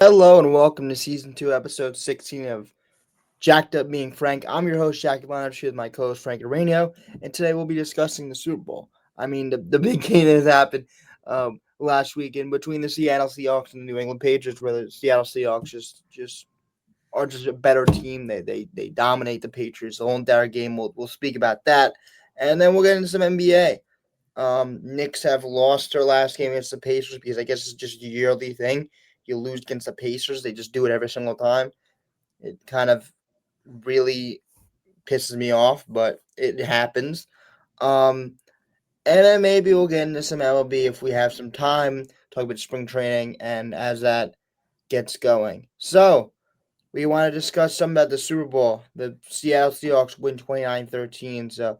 Hello and welcome to season 2, episode 16 of Jacked Up Being Frank. I'm your host, Jackie Bonner, with my co-host Frank Areno, and today we'll be discussing the Super Bowl. The big game that has happened last weekend between the Seattle Seahawks and the New England Patriots, where the Seattle Seahawks just are just a better team. They dominate the Patriots the whole entire game. We'll speak about that, and then we'll get into some NBA. Knicks have lost their last game against the Pacers because I guess it's just a yearly thing. You lose against the Pacers, they just do it every single time. It kind of really pisses me off, but it happens. Um, and then maybe we'll get into some MLB if we have some time, talk about spring training, and as that gets going. So, we want to discuss some about the Super Bowl. The Seattle Seahawks win 29-13. So,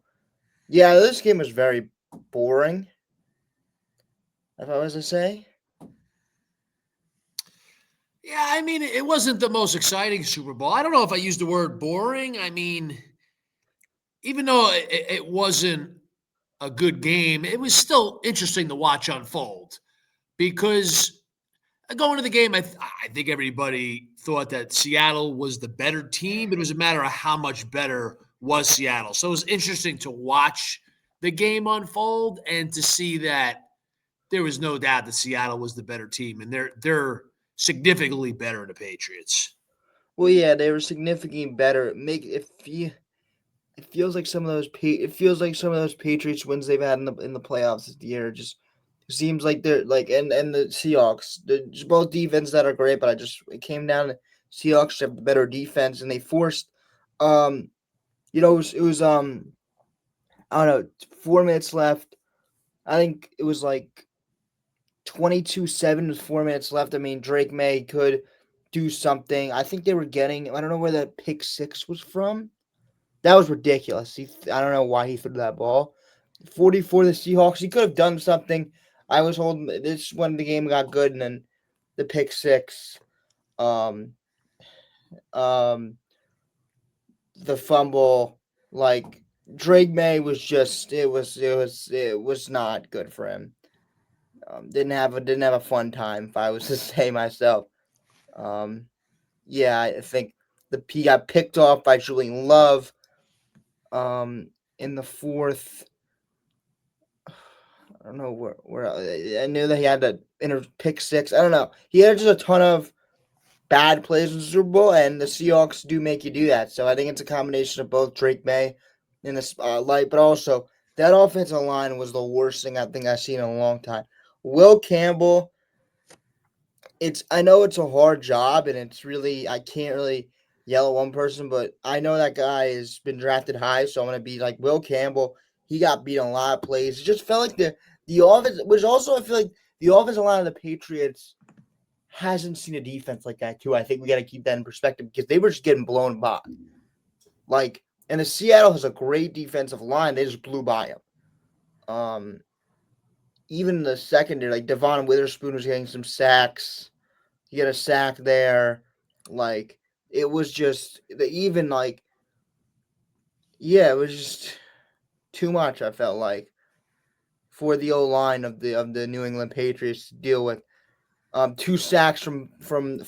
yeah, this game was very boring, if I was to say. Yeah, it wasn't the most exciting Super Bowl. I don't know if I used the word boring. Even though it wasn't a good game, it was still interesting to watch unfold because going to the game, I think everybody thought that Seattle was the better team, but it was a matter of how much better was Seattle. So it was interesting to watch the game unfold and to see that there was no doubt that Seattle was the better team, and they're significantly better than the Patriots. Well, yeah, they were significantly better. It feels like it feels like some of those Patriots wins they've had in the playoffs this year just seems like they're like and the Seahawks, just both defense that are great, but it came down to Seahawks have the better defense and they forced um it was I don't know 4 minutes left. I think it was like 22-7 with 4 minutes left. I mean Drake May could do something. I think they were getting I don't know where that pick six was from. That was ridiculous. I don't know why he threw that ball. 44 the Seahawks. He could have done something. I was holding this when the game got good, and then the pick six, um, um, the fumble. Like Drake May was just it was not good for him. Didn't have a fun time. If I was to say myself, um, yeah, I think he got picked off by Julian Love. In the fourth, I don't know where I knew that he had to pick six. I don't know. He had just a ton of bad plays in the Super Bowl, and the Seahawks do make you do that. So I think it's a combination of both Drake May in the spotlight, but also that offensive line was the worst thing I think I've seen in a long time. Will Campbell, it's I know it's a hard job, and it's really I can't really yell at one person, but I know that guy has been drafted high, so I'm gonna be like Will Campbell. He got beat on a lot of plays. It just felt like the offense, which also I feel like the offensive line of the Patriots hasn't seen a defense like that too. I think we got to keep that in perspective because they were just getting blown by. Like, and the Seattle has a great defensive line. They just blew by him. Even the secondary, like Devon Witherspoon was getting some sacks. He got a sack there. Like it was just the even like yeah, it was just too much. I felt like for the O line of the New England Patriots to deal with. Two sacks from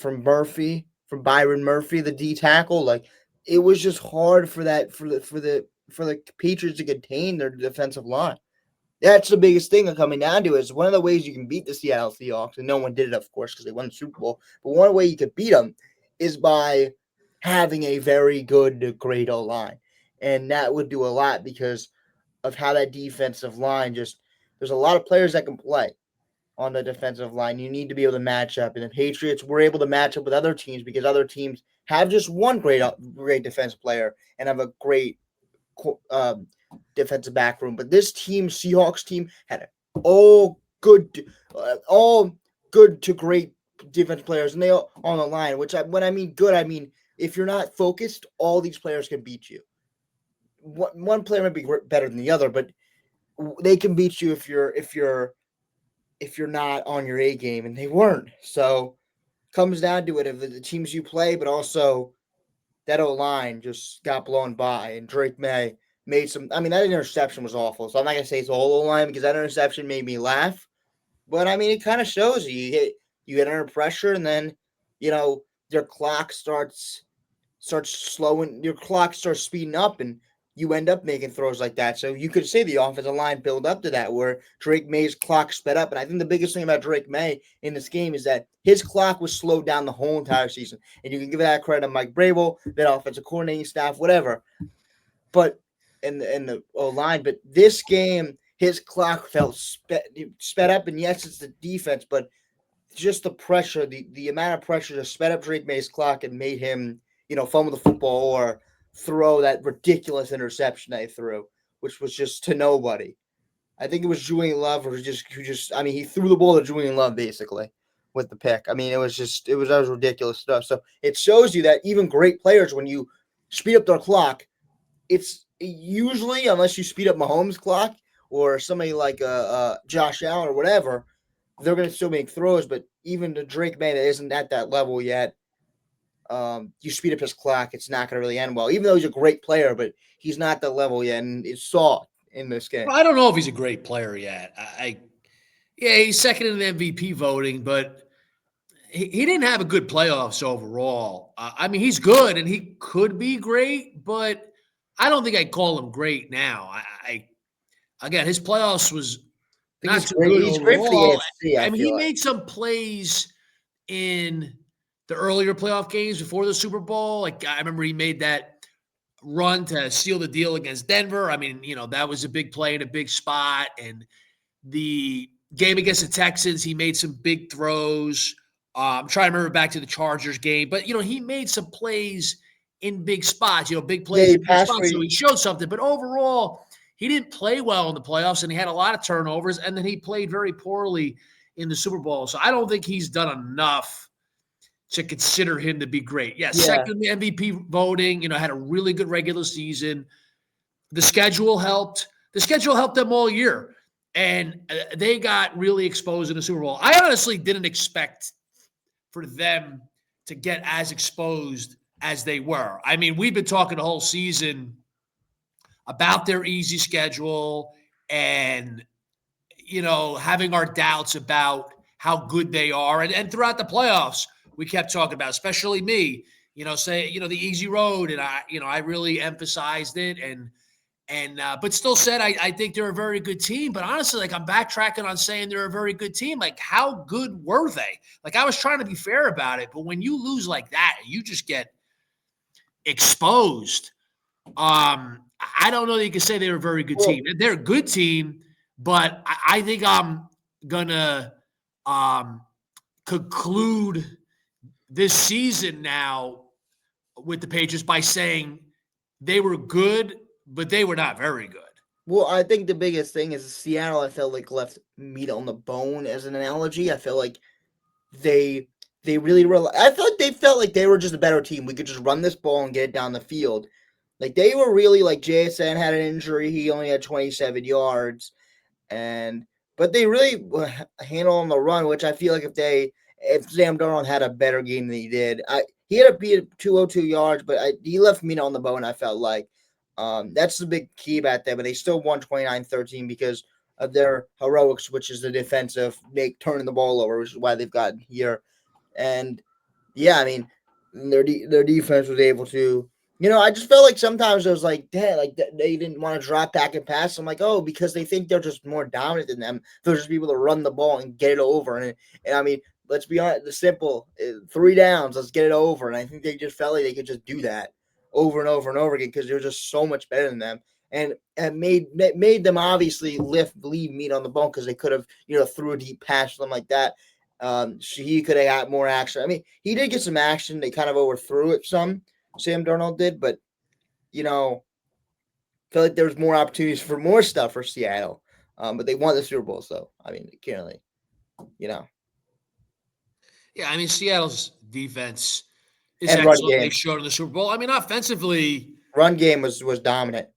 Murphy, from Byron Murphy, the D tackle. Like it was just hard for that for the Patriots to contain their defensive line. That's the biggest thing coming down to is one of the ways you can beat the Seattle Seahawks, and no one did it, of course, because they won the Super Bowl. But one way you could beat them is by having a very good, great O line, and that would do a lot because of how that defensive line just. There's a lot of players that can play on the defensive line. You need to be able to match up, and the Patriots were able to match up with other teams because other teams have just one great defense player and have a great um, defensive back room. But this team, Seahawks team, had all good to great defense players, and they all on the line. When I mean good, I mean if you're not focused, all these players can beat you. One player might be better than the other, but they can beat you if you're not on your A game, and they weren't. So comes down to it of the teams you play, but also that O line just got blown by, and Drake May made some. I mean, that interception was awful. So I'm not gonna say it's all O line because that interception made me laugh. But I mean, it kind of shows you get under pressure, and then their clock starts slowing, your clock starts speeding up, and you end up making throws like that. So you could say the offensive line build up to that, where Drake May's clock sped up. And I think the biggest thing about Drake May in this game is that his clock was slowed down the whole entire season. And you can give that credit to Mike Brable, that offensive coordinating staff, whatever. But in the line, but this game, his clock felt sped up. And yes, it's the defense, but just the pressure, the amount of pressure just sped up Drake May's clock and made him, fumble the football or throw that ridiculous interception they threw, which was just to nobody. I think it was Julian Love he threw the ball to Julian Love basically with the pick. I mean, that was ridiculous stuff. So it shows you that even great players, when you speed up their clock, it's usually, unless you speed up Mahomes' clock or somebody like Josh Allen or whatever, they're going to still make throws. But even the Drake May that isn't at that level yet, you speed up his clock, it's not going to really end well. Even though he's a great player, but he's not that level yet, and it's saw in this game. I don't know if he's a great player yet. Yeah, he's second in the MVP voting, but he didn't have a good playoffs overall. I mean, he's good and he could be great, but I don't think I'd call him great now. Again, his playoffs was not too good He's great for the overall. AFC, I mean, he feel like. made some plays in the earlier playoff games before the Super Bowl. Like, I remember he made that run to seal the deal against Denver. I mean, that was a big play in a big spot. And the game against the Texans, he made some big throws. I'm trying to remember back to the Chargers game, but he made some plays in big spots. Big plays in big spots. So he showed something. But overall, he didn't play well in the playoffs, and he had a lot of turnovers. And then he played very poorly in the Super Bowl. So I don't think he's done enough to consider him to be great. Yeah, second in the MVP voting. Had a really good regular season. The schedule helped. The schedule helped them all year, and they got really exposed in the Super Bowl. I honestly didn't expect for them to get as exposed as they were. I mean, we've been talking the whole season about their easy schedule and, having our doubts about how good they are. And throughout the playoffs, we kept talking about, especially me, the easy road. And I really emphasized it but still said, I think they're a very good team. But honestly, like, I'm backtracking on saying they're a very good team. Like, how good were they? Like, I was trying to be fair about it, but when you lose like that, you just get exposed. I don't know that you can say they're a very good team. They're a good team, but I think I'm gonna conclude this season now with the Patriots by saying they were good, but they were not very good. Well, I think the biggest thing is Seattle, I felt like, left meat on the bone as an analogy. I feel like they really I feel like they felt like they were just a better team. We could just run this ball and get it down the field. Like, they were really, like, JSN had an injury. He only had 27 yards. But they really handled on the run, which I feel like if Sam Darnold had a better game than he did, he had to be at 202 yards, but he left meat on the bone, I felt like. That's the big key about them, but they still won 29-13 because of their heroics, which is the defensive, turning the ball over, which is why they've gotten here. And yeah, I mean, their defense was able to, I just felt like sometimes it was like, damn, like they didn't want to drop back and pass. I'm like, oh, because they think they're just more dominant than them. They'll just be able to run the ball and get it over. And I mean, let's be honest, the simple 3 downs, let's get it over. And I think they just felt like they could just do that over and over and over again because they're just so much better than them. And made them obviously leave meat on the bone because they could have, threw a deep pass or something like that. He could have got more action. I mean, he did get some action. They kind of overthrew it some. Sam Darnold did, but feel like there was more opportunities for more stuff for Seattle. But they won the Super Bowl, so I mean, clearly, Yeah, I mean, Seattle's defense is and excellent. They showed in the Super Bowl. I mean, offensively, run game was dominant.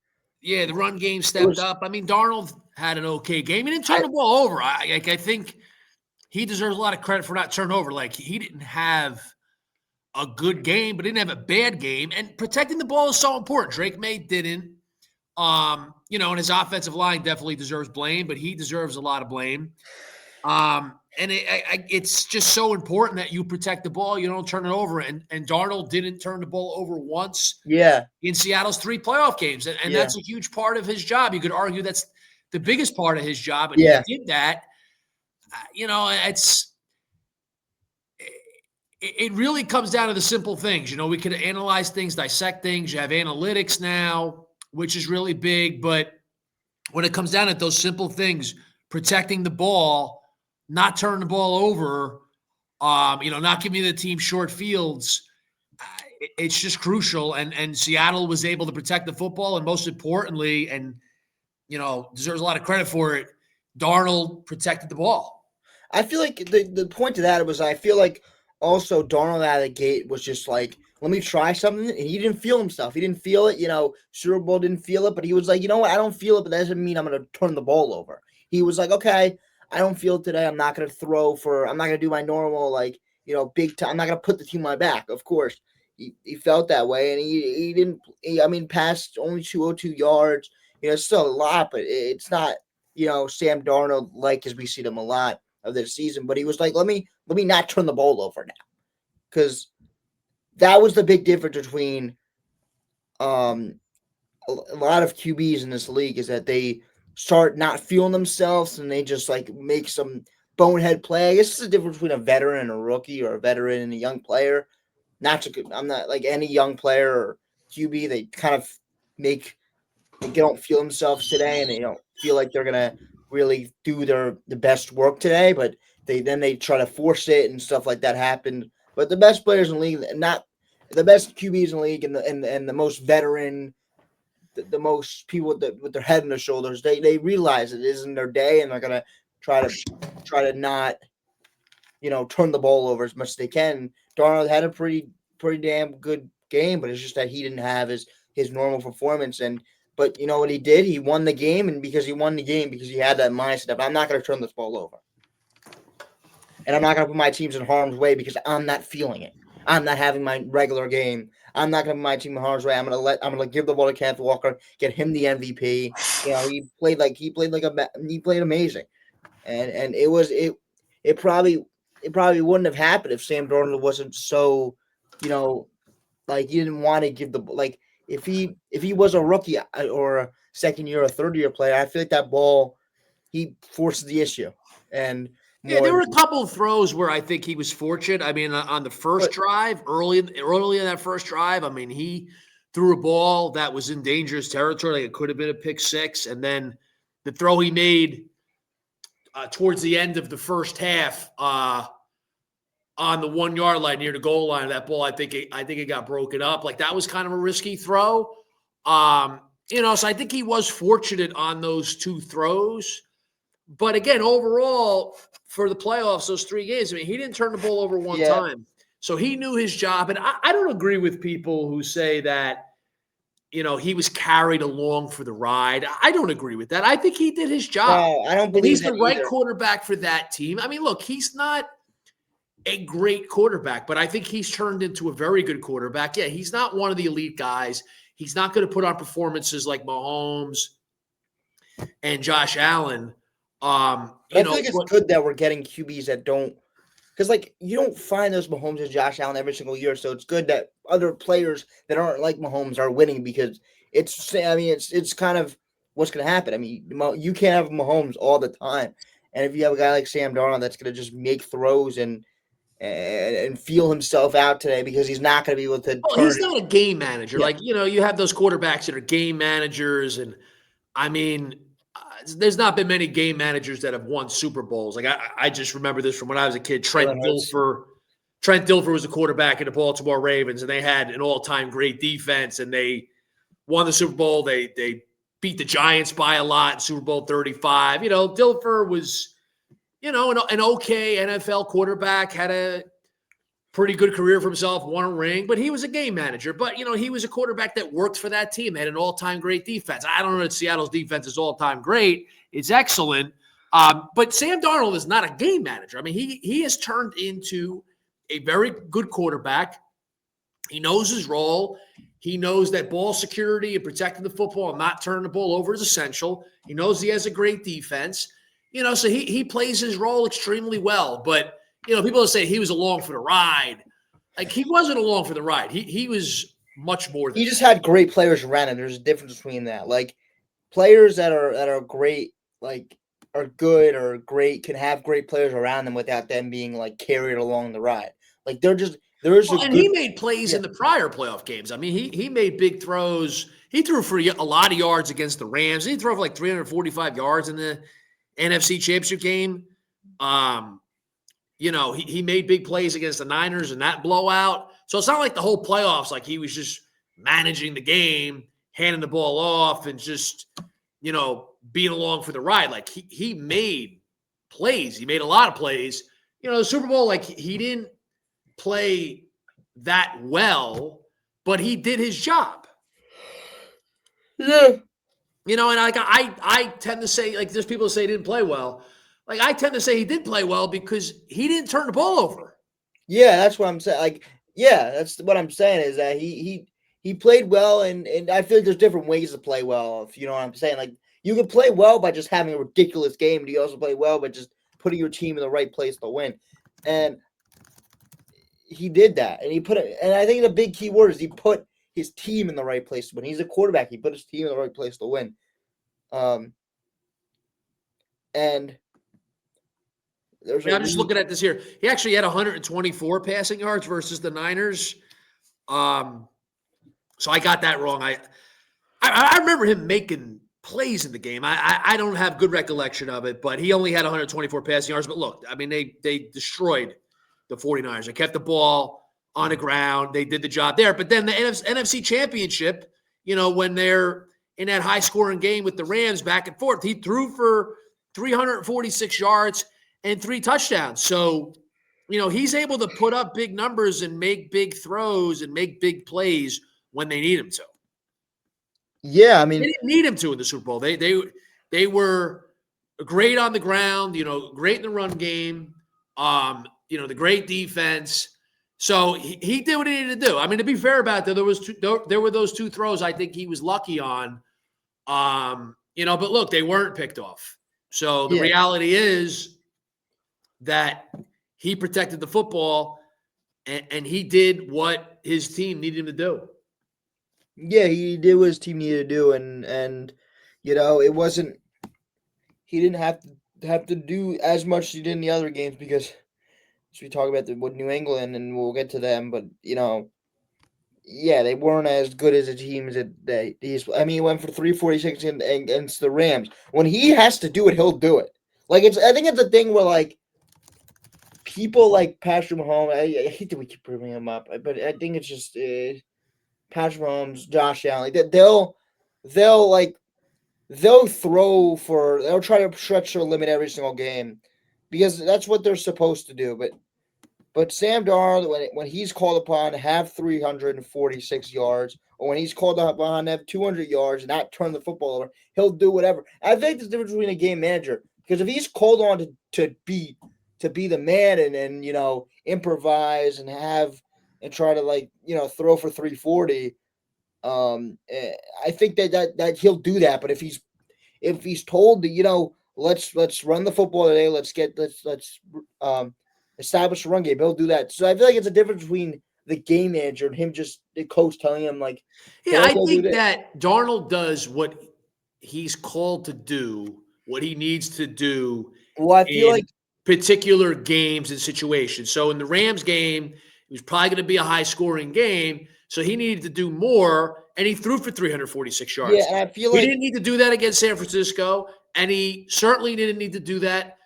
Yeah, the run game stepped up. I mean, Darnold had an okay game. He didn't turn the ball over. I think he deserves a lot of credit for not turning over. Like, he didn't have a good game, but didn't have a bad game. And protecting the ball is so important. Drake May didn't. And his offensive line definitely deserves blame, but he deserves a lot of blame. And it's just so important that you protect the ball, you don't turn it over. And Darnold didn't turn the ball over once Yeah, in Seattle's 3 playoff games. And yeah, that's a huge part of his job. You could argue that's the biggest part of his job, and he yeah. did that. It really comes down to the simple things. We could analyze things, dissect things. You have analytics now, which is really big. But when it comes down to those simple things, protecting the ball, not turning the ball over, not giving the team short fields, it's just crucial. And Seattle was able to protect the football, and most importantly, and deserves a lot of credit for it, Darnold protected the ball. I feel like the point to that was I feel like also Darnold out of the gate was just like, let me try something. And he didn't feel himself. He didn't feel it. Super Bowl didn't feel it, but he was like, you know what? I don't feel it, but that doesn't mean I'm going to turn the ball over. He was like, okay, I don't feel it today. I'm not going to I'm not going to do my normal, big time. I'm not going to put the team on my back. Of course, he felt that way. And he didn't, passed only 202 yards. It's still a lot, but it's not, Sam Darnold like as we see them a lot of this season, but he was like, let me not turn the ball over now, because that was the big difference between a lot of QBs in this league is that they start not feeling themselves and they just like make some bonehead play. I guess it's the difference between a veteran and a rookie, or a veteran and a young player. I'm not like any young player or QB. They kind of make they don't feel themselves today, and they don't feel like they're gonna really do the best work today. But they try to force it and stuff like that happened. But the best players in the league, not the best QBs in the league, and the most veteran, the most people with their head on their shoulders, they realize it isn't their day, and they're gonna try to not turn the ball over as much as they can. Darnold had a pretty damn good game, but it's just that he didn't have his normal performance. But you know what he did? He won the game, and because he won the game, because he had that mindset of, I'm not going to turn this ball over, and I'm not going to put my teams in harm's way because I'm not feeling it. I'm not having my regular game. I'm not going to put my team in harm's way. I'm going to give the ball to Kenneth Walker, get him the MVP. He played amazing, and it probably wouldn't have happened if Sam Darnold wasn't so, you know, like he didn't want to give the like if he was a rookie or a second year or third year player, I feel like that ball he forces the issue and Yeah, more. there were a couple of throws where I think he was fortunate. I mean, on the first But drive, early in that first drive, I mean, he threw a ball that was in dangerous territory. Like it could have been a pick six. And then the throw he made towards the end of the first half on the 1 yard line near the goal line, that ball, I think it got broken up. Like that was kind of a risky throw. So I think he was fortunate on those two throws. But again, overall, for the playoffs, those 3 games, I mean, he didn't turn the ball over one yeah, time. So he knew his job. And I don't agree with people who say that, he was carried along for the ride. I don't agree with that. I think he did his job. no, I don't And believe he's that the right either. quarterback for that team. I mean, look, he's not a great quarterback, but I think he's turned into a very good quarterback. Yeah, he's not one of the elite guys. He's not going to put on performances like Mahomes and Josh Allen. But I feel like it's good that we're getting QBs that don't, because you don't find those Mahomes and Josh Allen every single year. So it's good that other players that aren't like Mahomes are winning, because it's kind of what's going to happen. I mean, you can't have Mahomes all the time, and if you have a guy like Sam Darnold that's going to just make throws and feel himself out today because he's not going to be able to well, turn he's it. not a game manager. Yeah, Like, you have those quarterbacks that are game managers. And I mean, there's not been many game managers that have won Super Bowls. Like, I just remember this from when I was a kid. Jalen Hurts. Trent Dilfer was a quarterback in the Baltimore Ravens, and they had an all-time great defense, and they won the Super Bowl. They beat the Giants by a lot in Super Bowl 35. Dilfer was, an okay NFL quarterback, had a pretty good career for himself, won a ring, but he was a game manager. But, he was a quarterback that worked for that team. They had an all-time great defense. I don't know that Seattle's defense is all-time great. It's excellent. But Sam Darnold is not a game manager. I mean, he has turned into a very good quarterback. He knows his role. He knows that ball security and protecting the football and not turning the ball over is essential. He knows he has a great defense. So he plays his role extremely well. But, people say he was along for the ride. Like, he wasn't along for the ride. He was much more than He just had great players around him. There's a difference between that. Like players that are great, like are good or great, can have great players around them without them being like carried along the ride. Like there is a and he good made plays yeah. in the prior playoff games. I mean, he made big throws. He threw for a lot of yards against the Rams. He threw for like 345 yards in the NFC Championship game. He made big plays against the Niners in that blowout. So it's not like the whole playoffs, like he was just managing the game, handing the ball off, and just, being along for the ride. Like he made plays. He made a lot of plays. The Super Bowl, like he didn't play that well, but he did his job. Yeah. And like I tend to say, like there's people who say he didn't play well. Like I tend to say he did play well because he didn't turn the ball over. Yeah, that's what I'm saying. Like, yeah, that's what I'm saying is that he played well, and I feel like there's different ways to play well. If you know what I'm saying, like you can play well by just having a ridiculous game, but you also play well by just putting your team in the right place to win. And he did that, and he put it. And I think the big key word is he put his team in the right place to win. He's a quarterback. He put his team in the right place to win. And there's I'm just looking at this here. He actually had 124 passing yards versus the Niners. So I got that wrong. I remember him making plays in the game. I don't have good recollection of it, but he only had 124 passing yards. But look, I mean, they destroyed the 49ers. They kept the ball on the ground. They did the job there. But then the NFC Championship, when they're in that high-scoring game with the Rams back and forth, he threw for 346 yards and 3 touchdowns. So, he's able to put up big numbers and make big throws and make big plays when they need him to. Yeah, I mean, they didn't need him to in the Super Bowl. They were great on the ground, great in the run game, the great defense. So he did what he needed to do. I mean, to be fair about that, there were those 2 throws I think he was lucky on. But look, they weren't picked off. So the reality is that he protected the football and he did what his team needed him to do. Yeah, he did what his team needed to do, and it wasn't. He didn't have to do as much as he did in the other games because, as we talk about with New England, and we'll get to them, but yeah, they weren't as good as the teams that he's. I mean, he went for 346 against the Rams. When he has to do it, he'll do it. Like I think it's a thing where like people like Patrick Mahomes. I hate that we keep bringing him up, but I think it's just Patrick Mahomes, Josh Allen. Like they'll try to stretch their limit every single game because that's what they're supposed to do. But Sam Darnold, when he's called upon to have 346 yards, or when he's called upon to have 200 yards and not turn the football over, he'll do whatever. I think there's a difference between a game manager because if he's called on to be the man and improvise and try to throw for 340. I think that he'll do that. But if he's told to let's run the football today, let's establish a run game, he'll do that. So I feel like it's a difference between the game manager and him just the coach telling him like, yeah, I think that Darnold does what he's called to do, what he needs to do. Well, I feel like particular games and situations. So in the Rams game, it was probably going to be a high-scoring game, so he needed to do more, and he threw for 346 yards. Yeah, and I feel like he didn't need to do that against San Francisco, and he certainly didn't need to do that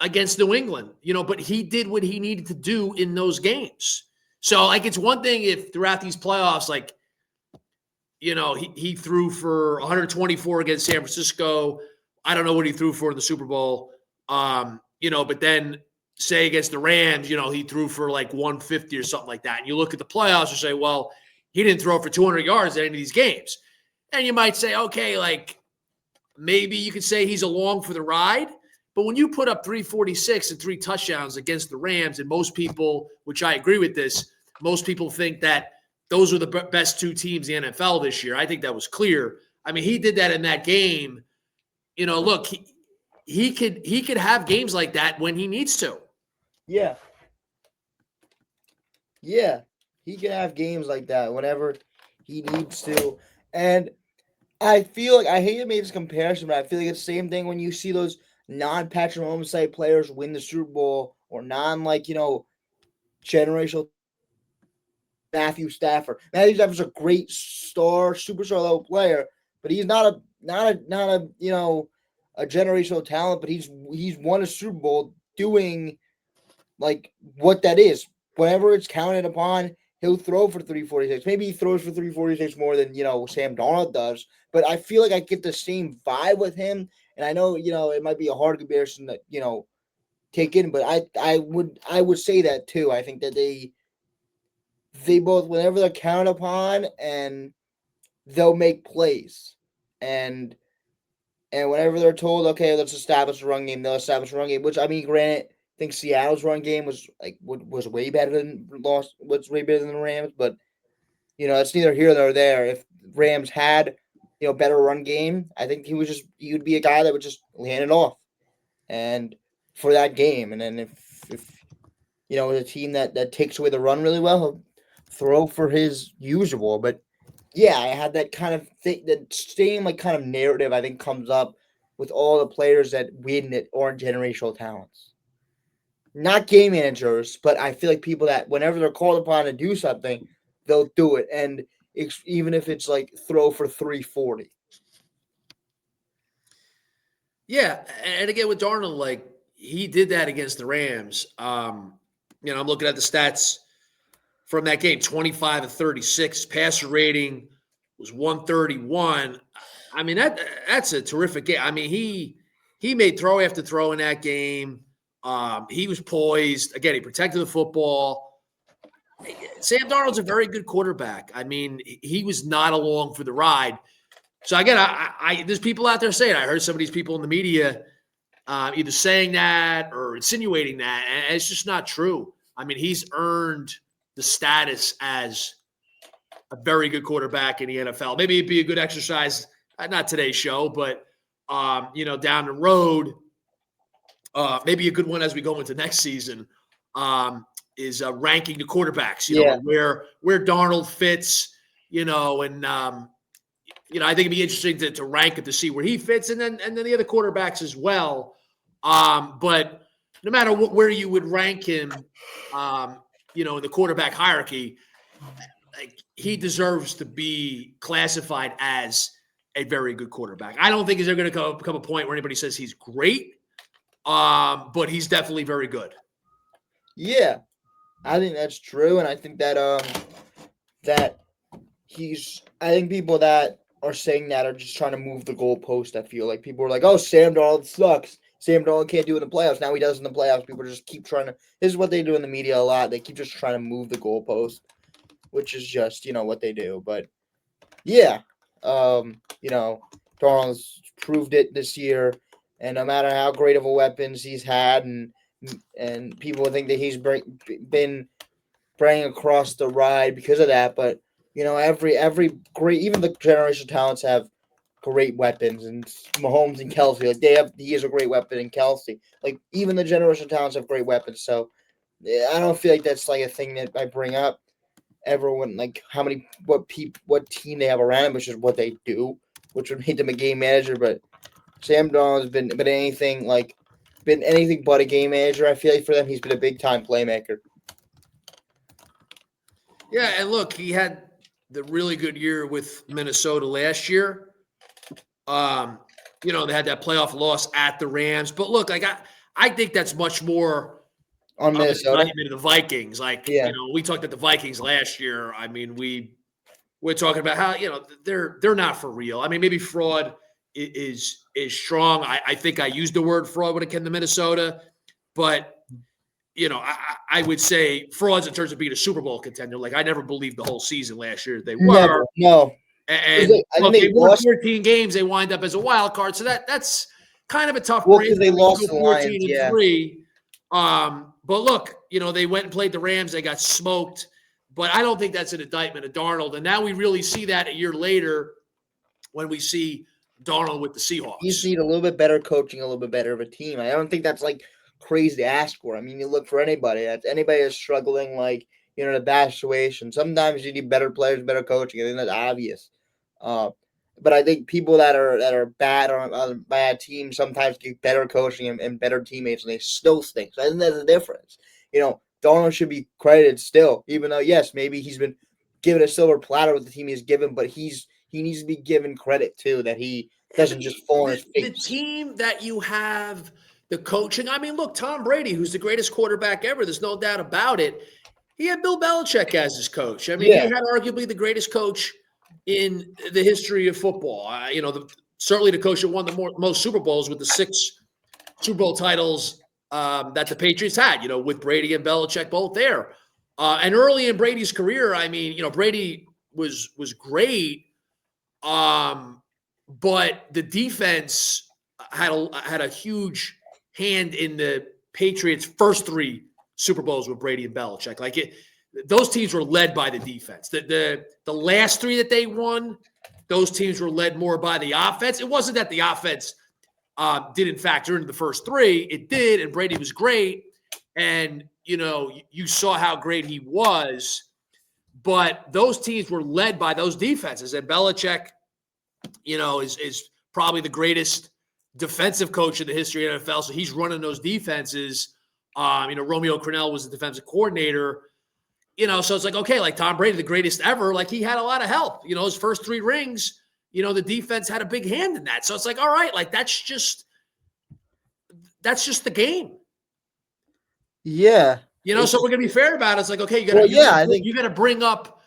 against New England. But he did what he needed to do in those games. So, like, it's one thing if throughout these playoffs, like, he threw for 124 against San Francisco. I don't know what he threw for in the Super Bowl. But then say against the Rams, he threw for like 150 or something like that. And you look at the playoffs and say, well, he didn't throw for 200 yards at any of these games. And you might say, okay, like maybe you could say he's along for the ride. But when you put up 346 and 3 touchdowns against the Rams, and most people, which I agree with this, most people think that those are the best 2 teams in the NFL this year. I think that was clear. I mean, he did that in that game. Look, he could have games like that when he needs to. Yeah. Yeah. He can have games like that whenever he needs to. And I feel like I hate to make this comparison, but I feel like it's the same thing when you see those non-Patrick Mahomes type players win the Super Bowl or non generational Matthew Stafford. Matthew Stafford's a great star, superstar level player, but he's not a a generational talent. But he's won a Super Bowl doing like what that is. Whenever it's counted upon, he'll throw for 346. Maybe he throws for 346 more than Sam Darnold does. But I feel like I get the same vibe with him. And I know it might be a hard comparison to take in, but I would say that too. I think that they both, whenever they're counted upon, and they'll make plays, and whenever they're told, okay, let's establish a run game, they'll establish a run game. Which, I mean, granted, I think Seattle's run game was way better than the Rams, but it's neither here nor there. If Rams had better run game, I think he would be a guy that would just hand it off, and for that game, and then if a team that takes away the run really well, he'll throw for his usual. But yeah, I had that kind of thing, that same kind of narrative I think comes up with all the players that win that aren't generational talents. Not game managers, but I feel like people that whenever they're called upon to do something, they'll do it, and even if it's like throw for 340. Yeah, and again with Darnold, like he did that against the Rams. I'm looking at the stats from that game: 25 of 36, passer rating was 131. I mean that's a terrific game. I mean he made throw after throw in that game. He was poised. Again, he protected the football. Sam Darnold's a very good quarterback. I mean, he was not along for the ride. So again, there's people out there saying, I heard some of these people in the media either saying that or insinuating that, and it's just not true. I mean, he's earned the status as a very good quarterback in the NFL. Maybe it'd be a good exercise, not today's show, but down the road, maybe a good one as we go into next season, is ranking the quarterbacks. Where Darnold fits, and I think it'd be interesting to rank it to see where he fits, and then the other quarterbacks as well. But no matter where you would rank him, in the quarterback hierarchy, like he deserves to be classified as a very good quarterback. I don't think there's ever going to become a point where anybody says he's great, but he's definitely very good. Yeah, I think that's true, and I think that that I think people that are saying that are just trying to move the goalpost. I feel like people are like, "Oh, Sam Darnold sucks. Sam Darnold can't do it in the playoffs." Now he does in the playoffs. People just keep trying to. This is what they do in the media a lot. They keep just trying to move the goalpost, which is just what they do. But yeah, Darnold's proved it this year, and no matter how great of a weapons he's had, and people think that he's been bringing across the ride because of that, but every great, even the generational talents have great weapons, and Mahomes and Kelsey, he is a great weapon, and Kelsey, like even the generational talents have great weapons. So I don't feel like that's like a thing that I bring up. Everyone like what team they have around him, which is what they do, which would make them a game manager. But Sam Darnold has been anything but a game manager. I feel like for them, he's been a big time playmaker. Yeah, and look, he had the really good year with Minnesota last year. They had that playoff loss at the Rams, but look, I think that's much more on Minnesota, the Vikings. We talked about the Vikings last year. I mean, we're talking about how they're not for real. I mean, maybe fraud is strong. I think I used the word fraud when it came to Minnesota, but I would say frauds in terms of being a Super Bowl contender. Like I never believed the whole season last year they were. Never, no. And they won 14 games. They wind up as a wild card, so that's kind of a tough break. Because they lost the 14 and 3. But look, they went and played the Rams. They got smoked. But I don't think that's an indictment of Darnold. And now we really see that a year later when we see Darnold with the He just Seahawks. need a little bit better coaching, a little bit better of a team. I don't think that's like crazy to ask for. I mean, you look for anybody. Anybody is struggling, like in a bad situation. Sometimes you need better players, better coaching. I think that's obvious. Uh, but I think people that are bad on bad teams sometimes get better coaching and better teammates, and they still stink. So I think that's the difference. Darnold should be credited still, even though yes, maybe he's been given a silver platter with the team he's given, but he needs to be given credit too that he doesn't just fall on his The face. team that you have, the coaching. I mean, look, Tom Brady, who's the greatest quarterback ever. There's no doubt about it. He had Bill Belichick as his coach. I mean, he Yeah, had arguably the greatest coach in the history of football. Certainly the coach that won the most Super Bowls with the 6 Super Bowl titles that the Patriots had. With Brady and Belichick both there. And early in Brady's career, I mean, Brady was great, but the defense had a huge hand in the Patriots' first 3 Super Bowls with Brady and Belichick. Those teams were led by the defense. The last 3 that they won, those teams were led more by the offense. It wasn't that the offense didn't factor into the first 3. It did, and Brady was great. And, you saw how great he was. But those teams were led by those defenses. And Belichick, is probably the greatest defensive coach in the history of the NFL. So he's running those defenses. Romeo Crennel was the defensive coordinator. So it's like, okay, like Tom Brady, the greatest ever, like he had a lot of help. His first 3 rings, the defense had a big hand in that. So it's like, all right, like that's just the game. yeah. So we're gonna be fair about it. It's like, okay, you gotta bring up,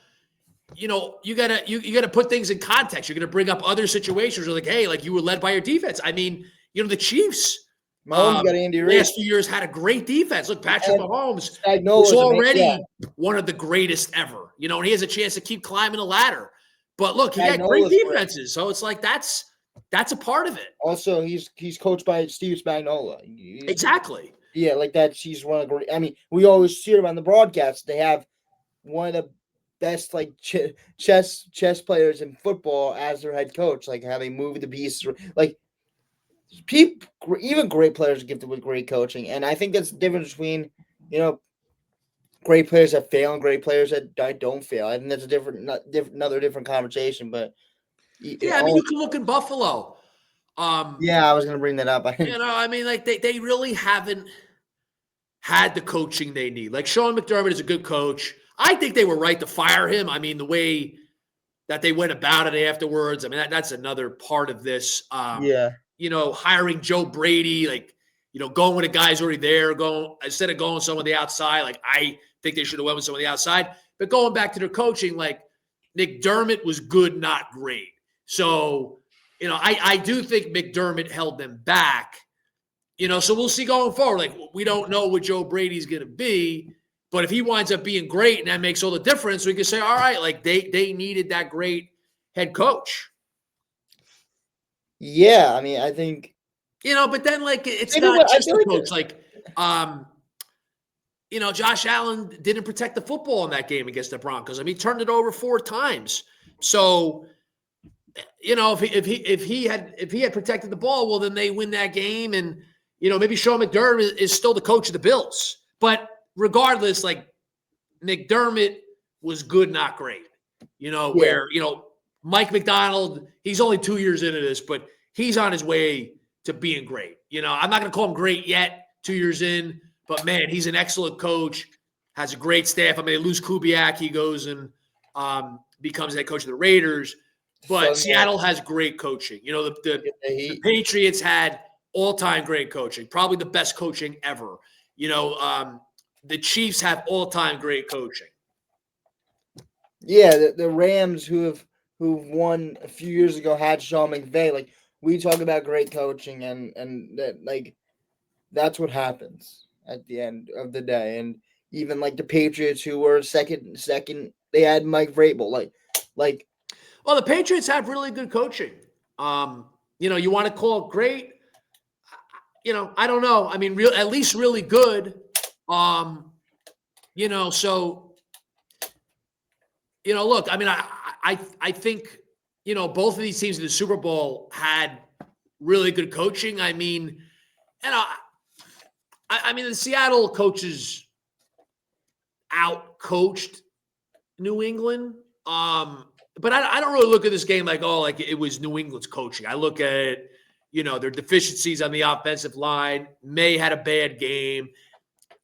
you gotta put things in context. You're gonna bring up other situations where like, hey, like you were led by your defense. I mean, the Chiefs Mahomes got Andy Reid. last few years had a great defense. Look, Patrick Mahomes Spagnola's was already one of the greatest ever. And he has a chance to keep climbing the ladder. But look, he had great defenses. So it's like that's a part of it. Also, he's coached by Steve Spagnuolo. Exactly. Yeah, like that. She's one of the great. I mean, we always hear on the broadcast. They have one of the best like chess players in football as their head coach. Like how they move the pieces. Like people, even great players are gifted with great coaching, and I think that's the difference between great players that fail and great players that don't fail. I think that's another different conversation. But yeah, I mean, you can look in Buffalo. Yeah, I was going to bring that up. I mean, like they really haven't had the coaching they need. Like Sean McDermott is a good coach. I think they were right to fire him. I mean, the way that they went about it afterwards. I mean, that's another part of this. Yeah. Hiring Joe Brady, like, going with a guy's already there, instead of going with someone on the outside. Like, I think they should have went with someone on the outside. But going back to their coaching, like McDermott was good, not great. So, I do think McDermott held them back. So we'll see going forward. Like, we don't know what Joe Brady's going to be, but if he winds up being great and that makes all the difference, we can say, all right, like they needed that great head coach. Yeah, I mean, I think but then like it's not just the coach. Like, Josh Allen didn't protect the football in that game against the Broncos. I mean, he turned it over 4 times. So, if he had protected the ball, well, then they win that game, and maybe Sean McDermott is still the coach of the Bills. But regardless, like McDermott was good, not great. Where Mike McDonald, he's only 2 years into this, but he's on his way to being great. I'm not going to call him great yet, 2 years in, but man, he's an excellent coach, has a great staff. I mean, they lose Kubiak, he goes and becomes head coach of the Raiders. But Seattle has great coaching. The Patriots had all-time great coaching, probably the best coaching ever. The Chiefs have all-time great coaching. Yeah, the Rams who won a few years ago had Sean McVay. Like we talk about great coaching, and that like that's what happens at the end of the day. And even like the Patriots who were second, they had Mike Vrabel. Like. Well, the Patriots have really good coaching. You want to call it great? I don't know. I mean, at least really good. So, look, I mean, I think, both of these teams in the Super Bowl had really good coaching. I mean, and I mean, the Seattle coaches out-coached New England. But I don't really look at this game like it was New England's coaching. I look at it, their deficiencies on the offensive line. May had a bad game.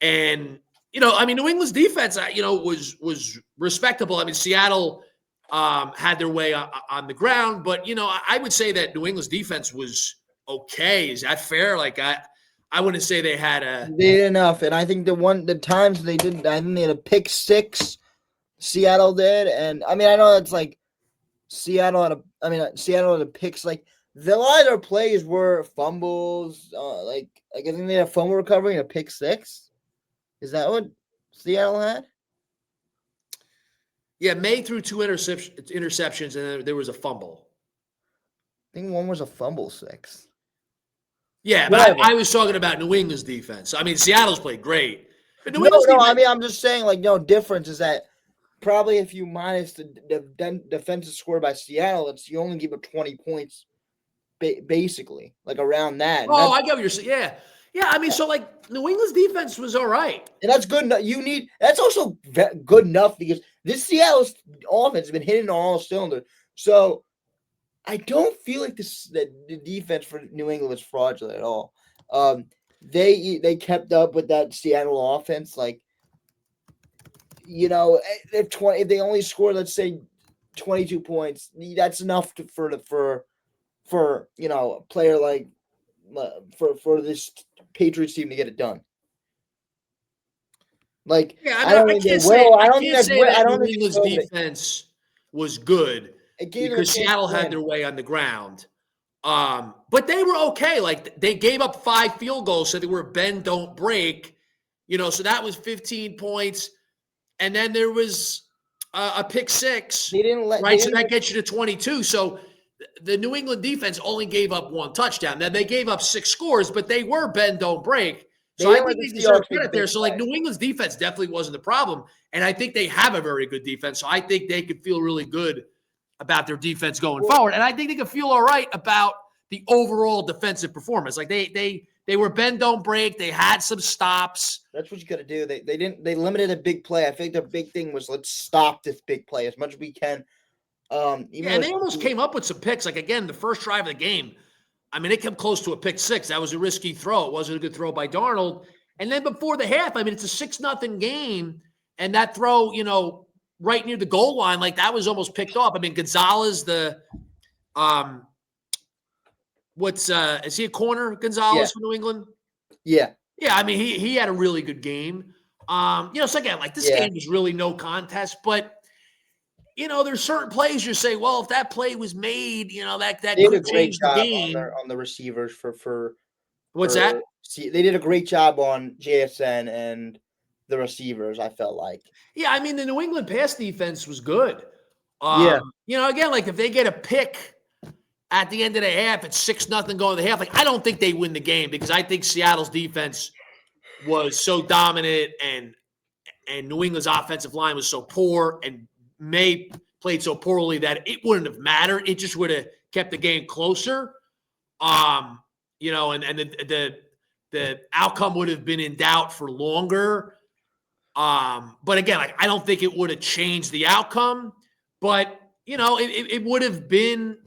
And, I mean, New England's defense, was respectable. I mean, Seattle had their way on the ground. But, I would say that New England's defense was okay. Is that fair? Like, I wouldn't say they had They did enough. And I think the times they didn't, I think they had a pick six, Seattle did. And, I mean, I know that's like Seattle had a picks. Like, a lot of their plays were fumbles. Like I think they had a fumble recovery and a pick six. Is that what Seattle had? Yeah, May threw 2 interceptions, and then there was a fumble. I think one was a fumble six. Yeah, but I was talking about New England's defense. I mean, Seattle's played great. But No, I mean, I'm just saying, like, difference is that probably if you minus the defensive score by Seattle, you only give up 20 points, basically, like around that. Oh, I get what you're saying. Yeah. Yeah, I mean, so, like, New England's defense was all right. And that's good enough. That's also good enough because this Seattle's offense has been hitting on all cylinders. So I don't feel like the defense for New England was fraudulent at all. They kept up with that Seattle offense. Like, if they only score, let's say, 22 points, that's enough for a player like for this Patriots team to get it done. Like, yeah, I can't say that New England's defense was good because Seattle had their way on the ground. But they were okay. Like, they gave up 5 field goals, so they were bend, don't break. So that was 15 points. And then there was a pick six. So that gets you to 22. So the New England defense only gave up 1 touchdown. Now, they gave up 6 scores, but they were bend, don't break. So I think they deserve credit there. So, like, New England's defense definitely wasn't the problem. And I think they have a very good defense. So I think they could feel really good about their defense going forward. And I think they could feel all right about the overall defensive performance. Like, they were bend, don't break. They had some stops. That's what you got to do. They limited a big play. I think their big thing was, let's stop this big play as much as we can. And they almost came up with some picks. Like, again, the first drive of the game, I mean, it came close to a pick six. That was a risky throw. It wasn't a good throw by Darnold. And then before the half, I mean, it's a 6-0 game. And that throw, right near the goal line, like, that was almost picked off. I mean, Gonzalez, is he a corner, Gonzalez, for New England? Yeah. Yeah, I mean, he had a really good game. So again, like, this game was really no contest, but there's certain plays you say, well, if that play was made, that could change the game. On the receivers for what's that? See, they did a great job on JSN and the receivers, I felt like. Yeah, I mean, the New England pass defense was good. Again, like, if they get a pick at the end of the half, it's 6-0 going to the half. Like, I don't think they win the game because I think Seattle's defense was so dominant and New England's offensive line was so poor and May played so poorly that it wouldn't have mattered. It just would have kept the game closer. And the outcome would have been in doubt for longer. But again, like, I don't think it would have changed the outcome. But, it would have been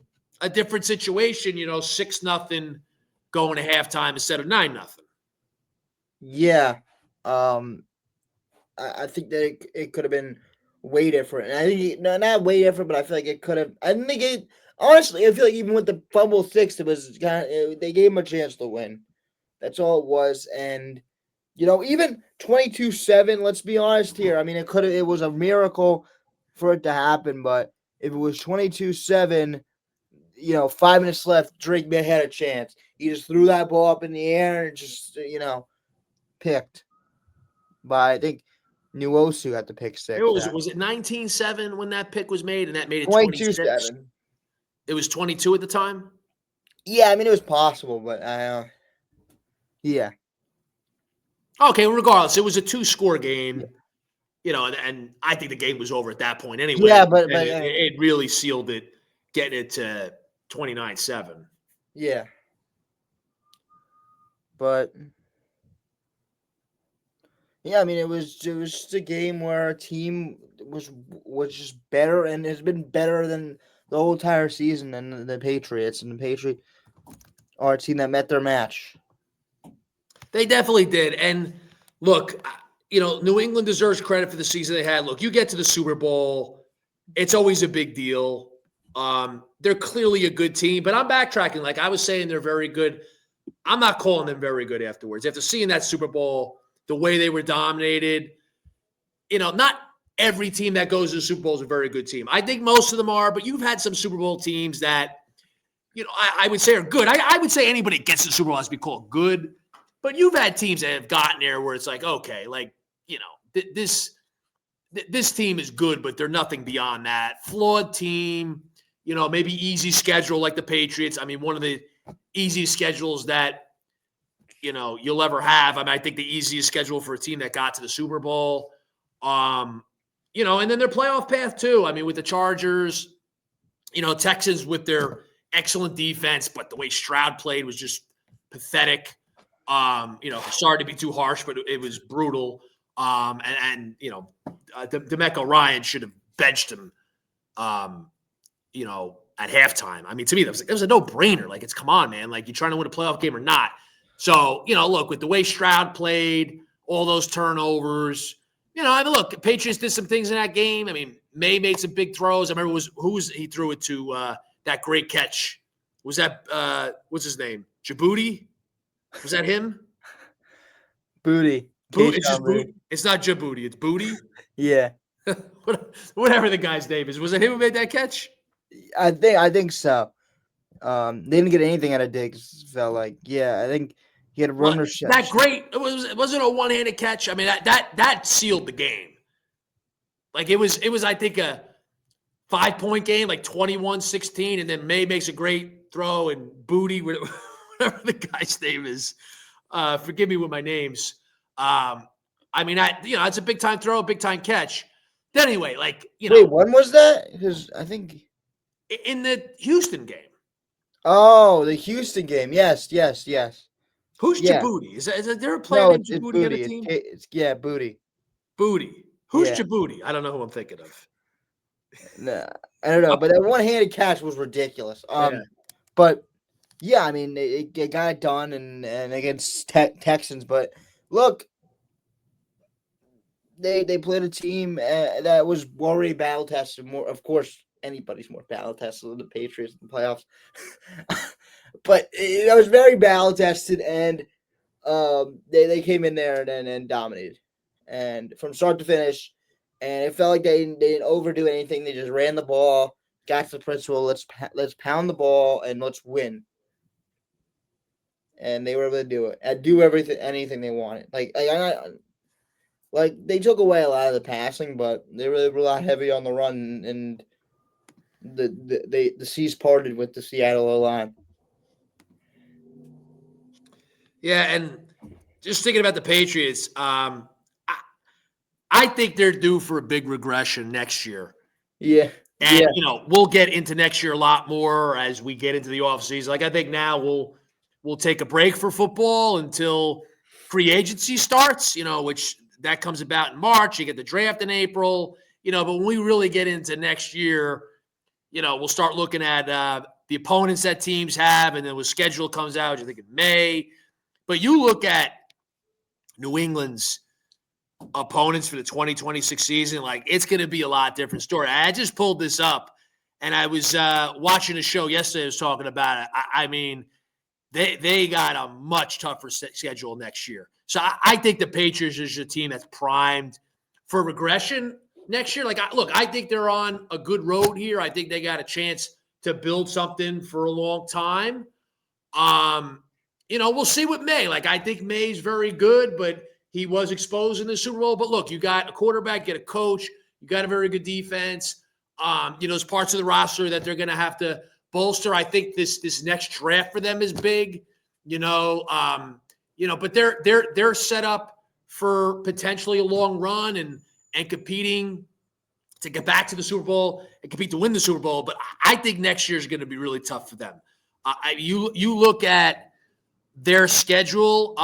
a different situation, 6-0 going to halftime instead of 9-0. Yeah. I think that it could have been way different. And I think not way different, but I feel like it could have. I think honestly, I feel like even with the fumble 6, it was they gave him a chance to win. That's all it was. And even 22-7. Let's be honest here. I mean, it was a miracle for it to happen. But if it was 22-7, 5 minutes left, Drake may have had a chance. He just threw that ball up in the air and just picked by, I think, Nwosu had the pick 6. Was it 19-7 when that pick was made, and that made it 22-7? It was 22 at the time? Yeah, I mean, it was possible, but yeah. Okay, well, regardless, it was a 2-score game, and I think the game was over at that point anyway. Yeah, but it really sealed it getting it to 29-7. Yeah. But yeah, I mean, it was just a game where our team was just better and has been better than the whole entire season. And the Patriots are a team that met their match. They definitely did. And look, New England deserves credit for the season they had. Look, you get to the Super Bowl, it's always a big deal. They're clearly a good team, but I'm backtracking. Like I was saying, they're very good. I'm not calling them very good afterwards. After seeing that Super Bowl, the way they were dominated, not every team that goes to the Super Bowl is a very good team. I think most of them are, but you've had some Super Bowl teams that, I would say are good. I would say anybody gets to the Super Bowl has to be called good, but you've had teams that have gotten there where it's like, okay, like, this team is good, but they're nothing beyond that. Flawed team, maybe easy schedule like the Patriots. I mean, one of the easiest schedules that, you'll ever have. I mean, I think the easiest schedule for a team that got to the Super Bowl. And then their playoff path too. I mean, with the Chargers, Texans with their excellent defense, but the way Stroud played was just pathetic. Sorry to be too harsh, but it was brutal. DeMeco Ryan should have benched him, at halftime. I mean, to me, it was a no-brainer. Like, come on, man. Like, you trying to win a playoff game or not? So, look, with the way Stroud played, all those turnovers, look, the Patriots did some things in that game. I mean, May made some big throws. I remember he threw it to that great catch. Was that, what's his name? Djibouti? Was that him? Booty. It's just Booty. It's not Djibouti. It's Booty. Yeah. Whatever the guy's name is. Was it him who made that catch? I think so. They didn't get anything out of Diggs. Felt like, yeah, I think he had a run reception. That great. It wasn't a one-handed catch. I mean, that sealed the game. Like it was. I think a 5-point game, like 21-16, and then May makes a great throw and Booty, whatever the guy's name is. Forgive me with my names. I mean, it's a big time throw, a big time catch. But anyway, like Wait, when was that? Because I think in the Houston game. Oh, the Houston game. Yes. Who's Djibouti? Is there a player named Djibouti on the team? It's Booty. Booty. Who's Djibouti? I don't know who I'm thinking of. Nah, I don't know, but that one-handed catch was ridiculous. But yeah, I mean, it got it done and against Texans. But look, they played a team that was already battle tested. More, of course, anybody's more battle tested than the Patriots in the playoffs. But it was very battle tested, and they came in there and dominated, and from start to finish. And it felt like they didn't overdo anything. They just ran the ball, got to the principle. Let's pound the ball and let's win. And they were able to do it. And do anything they wanted. Like they took away a lot of the passing, but they were a lot heavy on the run, and the seas parted with the Seattle line. Yeah, and just thinking about the Patriots, I think they're due for a big regression next year. Yeah. And, we'll get into next year a lot more as we get into the offseason. Like, I think now we'll take a break for football until free agency starts, which that comes about in March. You get the draft in April, but when we really get into next year, we'll start looking at the opponents that teams have, and then when schedule comes out, you think in May. But you look at New England's opponents for the 2026 season, like it's going to be a lot different story. I just pulled this up, and I was watching a show yesterday. I was talking about it. I mean, they got a much tougher schedule next year. So I think the Patriots is a team that's primed for regression next year. Like, I think they're on a good road here. I think they got a chance to build something for a long time. We'll see with May. Like, I think May's very good, but he was exposed in the Super Bowl. But look, you got a quarterback, get a coach, you got a very good defense. There's parts of the roster that they're going to have to bolster. I think this next draft for them is big. But they're set up for potentially a long run and competing to get back to the Super Bowl and compete to win the Super Bowl. But I think next year is going to be really tough for them. You look at their schedule.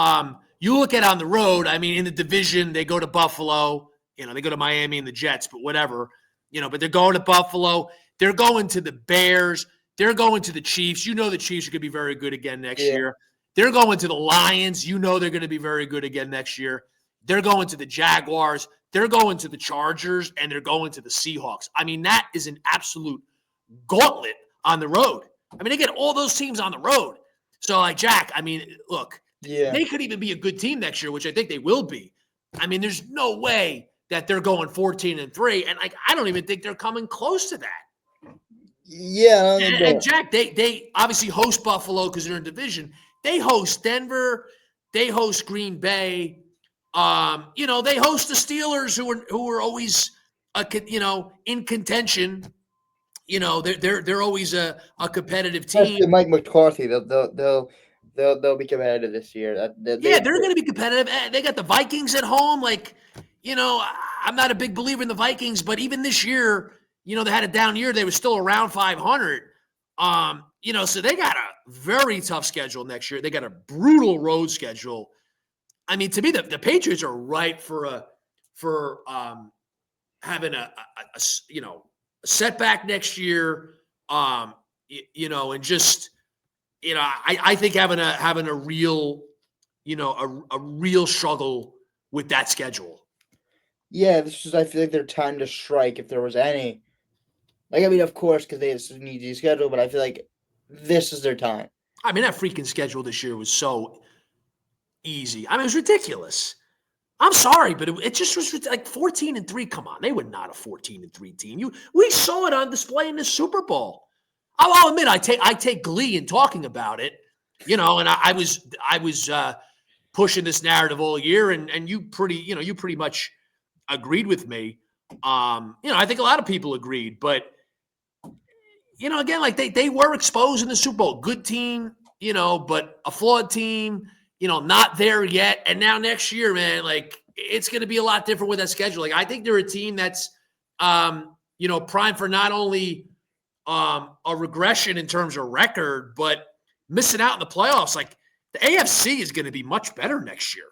You look at on the road. I mean, in the division, they go to Buffalo. They go to Miami and the Jets, but whatever. But they're going to Buffalo. They're going to the Bears. They're going to the Chiefs. The Chiefs are going to be very good again next year. They're going to the Lions. They're going to be very good again next year. They're going to the Jaguars. They're going to the Chargers, and they're going to the Seahawks. I mean, that is an absolute gauntlet on the road. I mean, they get all those teams on the road. So, like, Jack, I mean, look, they could even be a good team next year, which I think they will be. I mean, there's no way that they're going 14-3, and I don't even think they're coming close to that. Yeah, and Jack, they obviously host Buffalo because they're in division. They host Denver. They host Green Bay. They host the Steelers, who are always, in contention. They're always a competitive team. Especially Mike McCarthy, they'll be competitive this year. They're going to be competitive. They got the Vikings at home. I'm not a big believer in the Vikings, but even this year, they had a down year. They were still around 500. So they got a very tough schedule next year. They got a brutal road schedule. I mean, to me, the Patriots are ripe for having a setback next year. And just I think having a real a real struggle with that schedule. Yeah, I feel like their time to strike, if there was any. I mean, of course, because they have an easy schedule, but I feel like this is their time. I mean, that freaking schedule this year was so easy. I mean, it was ridiculous. I'm sorry, but it just was like 14-3. Come on, they were not a 14-3 team. We saw it on display in the Super Bowl. I'll admit, I take glee in talking about it. And I was pushing this narrative all year, and you pretty much agreed with me. I think a lot of people agreed, but again, like they were exposed in the Super Bowl. Good team, but a flawed team, not there yet. And now next year, man, like it's going to be a lot different with that schedule. Like I think they're a team that's, primed for not only a regression in terms of record, but missing out in the playoffs. Like the AFC is going to be much better next year.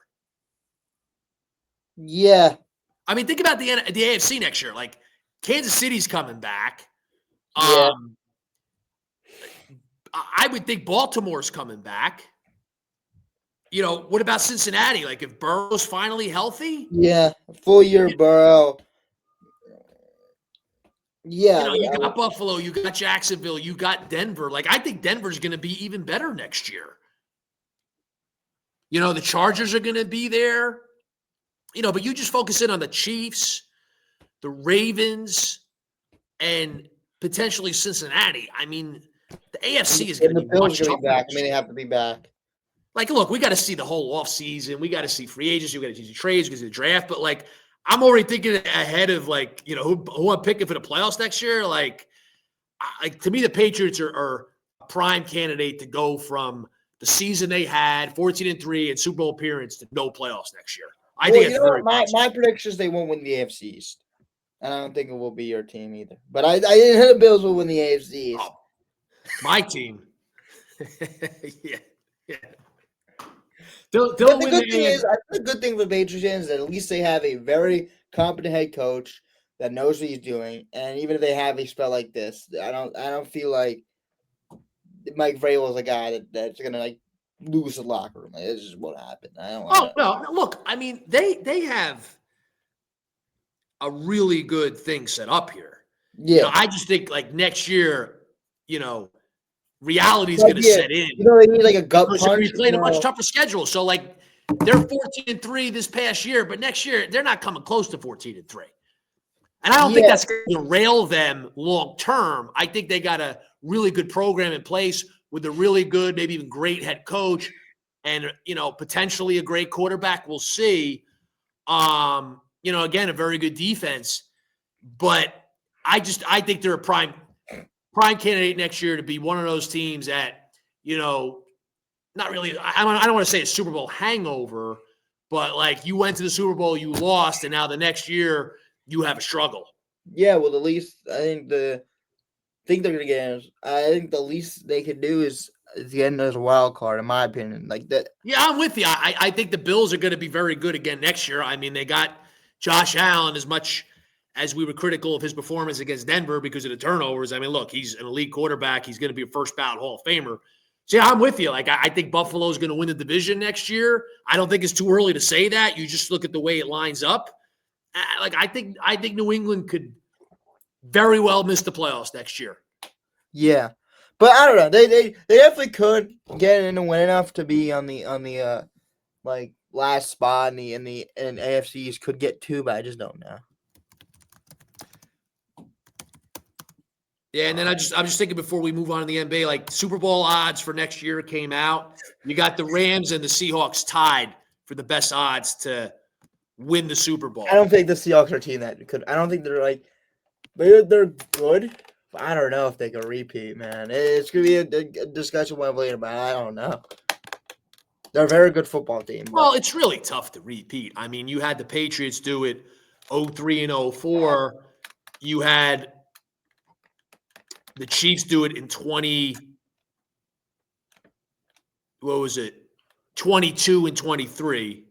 Yeah. I mean, think about the AFC next year. Like Kansas City's coming back. Yeah. I would think Baltimore's coming back. What about Cincinnati? Like if Burrow's finally healthy? Yeah, full year Burrow. Yeah. You got Buffalo, you got Jacksonville, you got Denver. Like I think Denver's going to be even better next year. The Chargers are going to be there. But you just focus in on the Chiefs, the Ravens, and potentially Cincinnati. I mean, the AFC is going to be much tougher. I mean, they have to be back. Like, look, we got to see the whole offseason. We got to see free agency. We got to see trades. We got to see the draft. But, like, I'm already thinking ahead of, like, who I'm picking for the playoffs next year. Like to me, the Patriots are a prime candidate to go from the season they had, 14-3 and Super Bowl appearance, to no playoffs next year. I think it's very my prediction is they won't win the AFC East. And I don't think it will be your team either. But I didn't hit the Bills will win the AFC East. Oh, my team. yeah. They'll win the thing is, I think the good thing for the Patriots is that at least they have a very competent head coach that knows what he's doing. And even if they have a spell like this, I don't feel like Mike Vrabel is a guy that's gonna like lose the locker room. Like, this is what happened. No. Look, I mean, they have a really good thing set up here. Yeah. I just think like next year, reality is going to set in. They need like a gut punch. They're playing a much tougher schedule. So like they're 14-3 this past year, but next year they're not coming close to 14-3. And I don't think that's going to derail them long term. I think they got a really good program in place with a really good, maybe even great head coach, and potentially a great quarterback. We'll see. Again, a very good defense, but I think they're a prime candidate next year to be one of those teams that, not really, I don't want to say a Super Bowl hangover, but like you went to the Super Bowl, you lost, and now the next year you have a struggle. Yeah, well, the least I think they're gonna get. I think the least they could do is get in as a wild card, in my opinion. Like that. Yeah, I'm with you. I think the Bills are going to be very good again next year. I mean, they got Josh Allen. As much as we were critical of his performance against Denver because of the turnovers, I mean, look, he's an elite quarterback. He's going to be a first ballot Hall of Famer. So yeah, I'm with you. Like, I think Buffalo's going to win the division next year. I don't think it's too early to say that. You just look at the way it lines up. Like, I think New England could very well miss the playoffs next year. Yeah, but I don't know. They definitely could get in and win enough to be on the like last spot in AFCs. Could get two, but I just don't know. Yeah, and then I'm just thinking before we move on to the NBA, like Super Bowl odds for next year came out. You got the Rams and the Seahawks tied for the best odds to win the Super I Bowl. don't think the Seahawks are a team that could. I don't think they're like they're good. But I don't know if they can repeat, man. It's gonna be a discussion we'll have later, but I don't know. They're a very good football team, Well, but it's really tough to repeat. I mean, you had the Patriots do it 03 and 04. You had the Chiefs do it in 20, what was it? 22 and 23.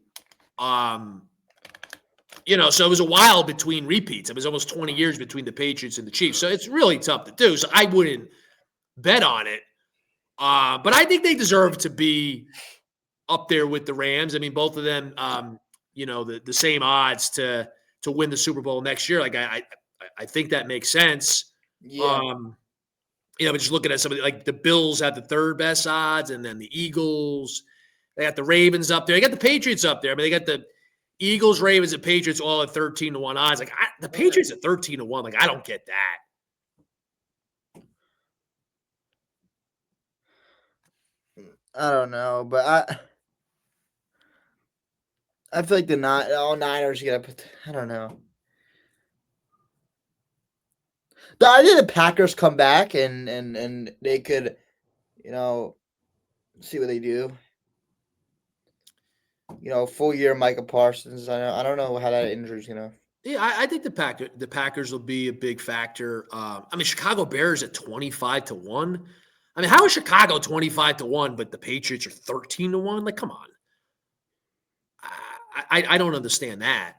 So it was a while between repeats. It was almost 20 years between the Patriots and the Chiefs. So it's really tough to do. So I wouldn't bet on it. But I think they deserve to be up there with the Rams. I mean, both of them, the same odds to win the Super Bowl next year. Like I think that makes sense. yeah. But just looking at somebody like the Bills have the third best odds, and then the Eagles. They got the Ravens up there. They got the Patriots up there. I mean, they got the Eagles, Ravens, and Patriots all at 13-1 odds. Like the Patriots at 13-1. Like I don't get that. I don't know, but I feel like all Niners gotta put. I don't know. I think the Packers come back and they could, you know, see what they do. Full year Micah Parsons. I don't know how that injury's gonna. Yeah, I think the Packers will be a big factor. I mean, Chicago Bears at 25-1. I mean, how is Chicago 25-1, but the Patriots are 13-1? Like, come on. I don't understand that.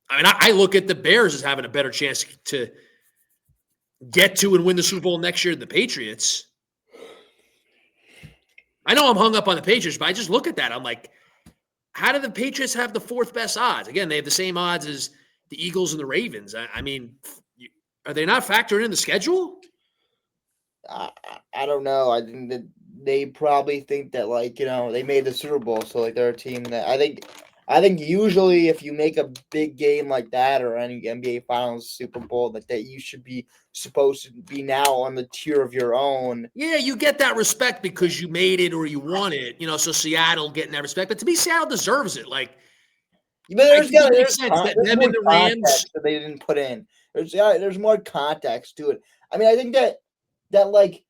I mean, I look at the Bears as having a better chance to get to and win the Super Bowl next year than the Patriots. I know I'm hung up on the Patriots, but I just look at that. I'm like, how do the Patriots have the fourth best odds? Again, they have the same odds as the Eagles and the Ravens. I mean, are they not factoring in the schedule? I don't know. I think that they probably think that they made the Super Bowl, so like they're a team that I think usually if you make a big game like that or any NBA Finals Super Bowl that you should be supposed to be now on the tier of your own. Yeah, you get that respect because you made it or you won it. So Seattle getting that respect. But to me, Seattle deserves it. Like, But I think it makes sense that there's them more and the Rams. context that they didn't put in. There's more context to it. I mean, I think that like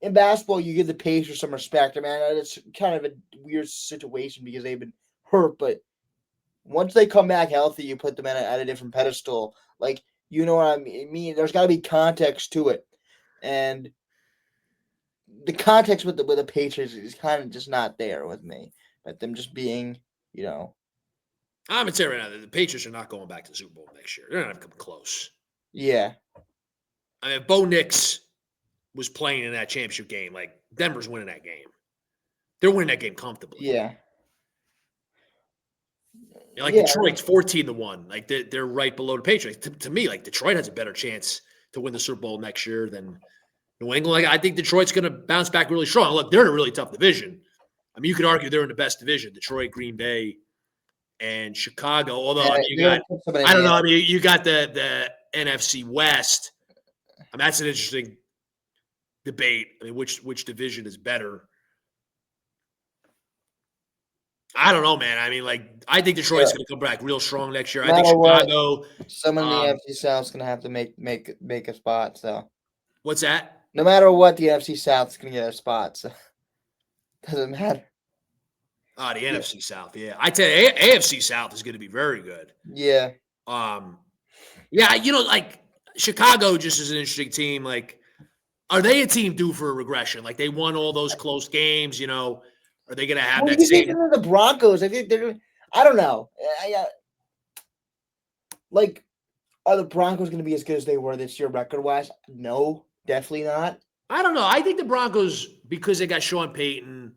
in basketball you give the Pacers some respect. I mean, it's kind of a weird situation because they've been hurt, but once they come back healthy, you put them at a different pedestal. Like, you know what I mean? There's got to be context to it, and the context with the Patriots is kind of just not there with me. But them just being, I'm going to tell you right now, the Patriots are not going back to the Super Bowl next year. They're not going to come close. yeah. I mean, if Bo Nix was playing in that championship game, like Denver's winning that game. They're winning that game comfortably. Yeah. Like Detroit's 14-1. Like they're right below the Patriots. To me, like Detroit has a better chance to win the Super Bowl next year than New England. Like I think Detroit's going to bounce back really strong. Look, they're in a really tough division. I mean, you could argue they're in the best division: Detroit, Green Bay, and Chicago. Although I mean, I don't know. I mean, you got the NFC West. I mean, that's an interesting debate. I mean, which division is better? I don't know, man. I mean, like, I think Detroit's going to come back real strong next year. I think Chicago. Someone in the NFC South's going to have to make a spot. So what's that? No matter what, the NFC South's going to get a spot. So doesn't matter. Oh, the NFC South, yeah. I tell you, AFC South is going to be very good. Yeah. Yeah, like Chicago just is an interesting team. Like, are they a team due for a regression? Like they won all those close games, are they going to have Well, that you think same? they're the Broncos? I think they're. I don't know. Like, are the Broncos going to be as good as they were this year, record wise? No, definitely not. I don't know. I think the Broncos, because they got Sean Payton.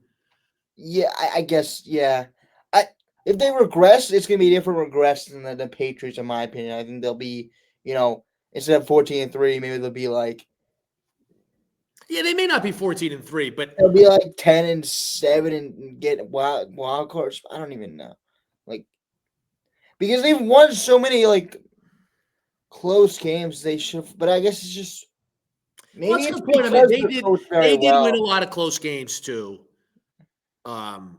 Yeah, I guess. Yeah, I if they regress, it's going to be a different regress than the Patriots, in my opinion. I think they'll be, instead of 14-3, maybe they'll be like Yeah, they may not be 14-3, but they'll be like 10-7 and get wild cards. I don't even know, like because they've won so many like close games. They should, but I guess it's just well, maybe that's a it's good point. I mean, because they they're did coached very they did win a well. lot of close games too. Um,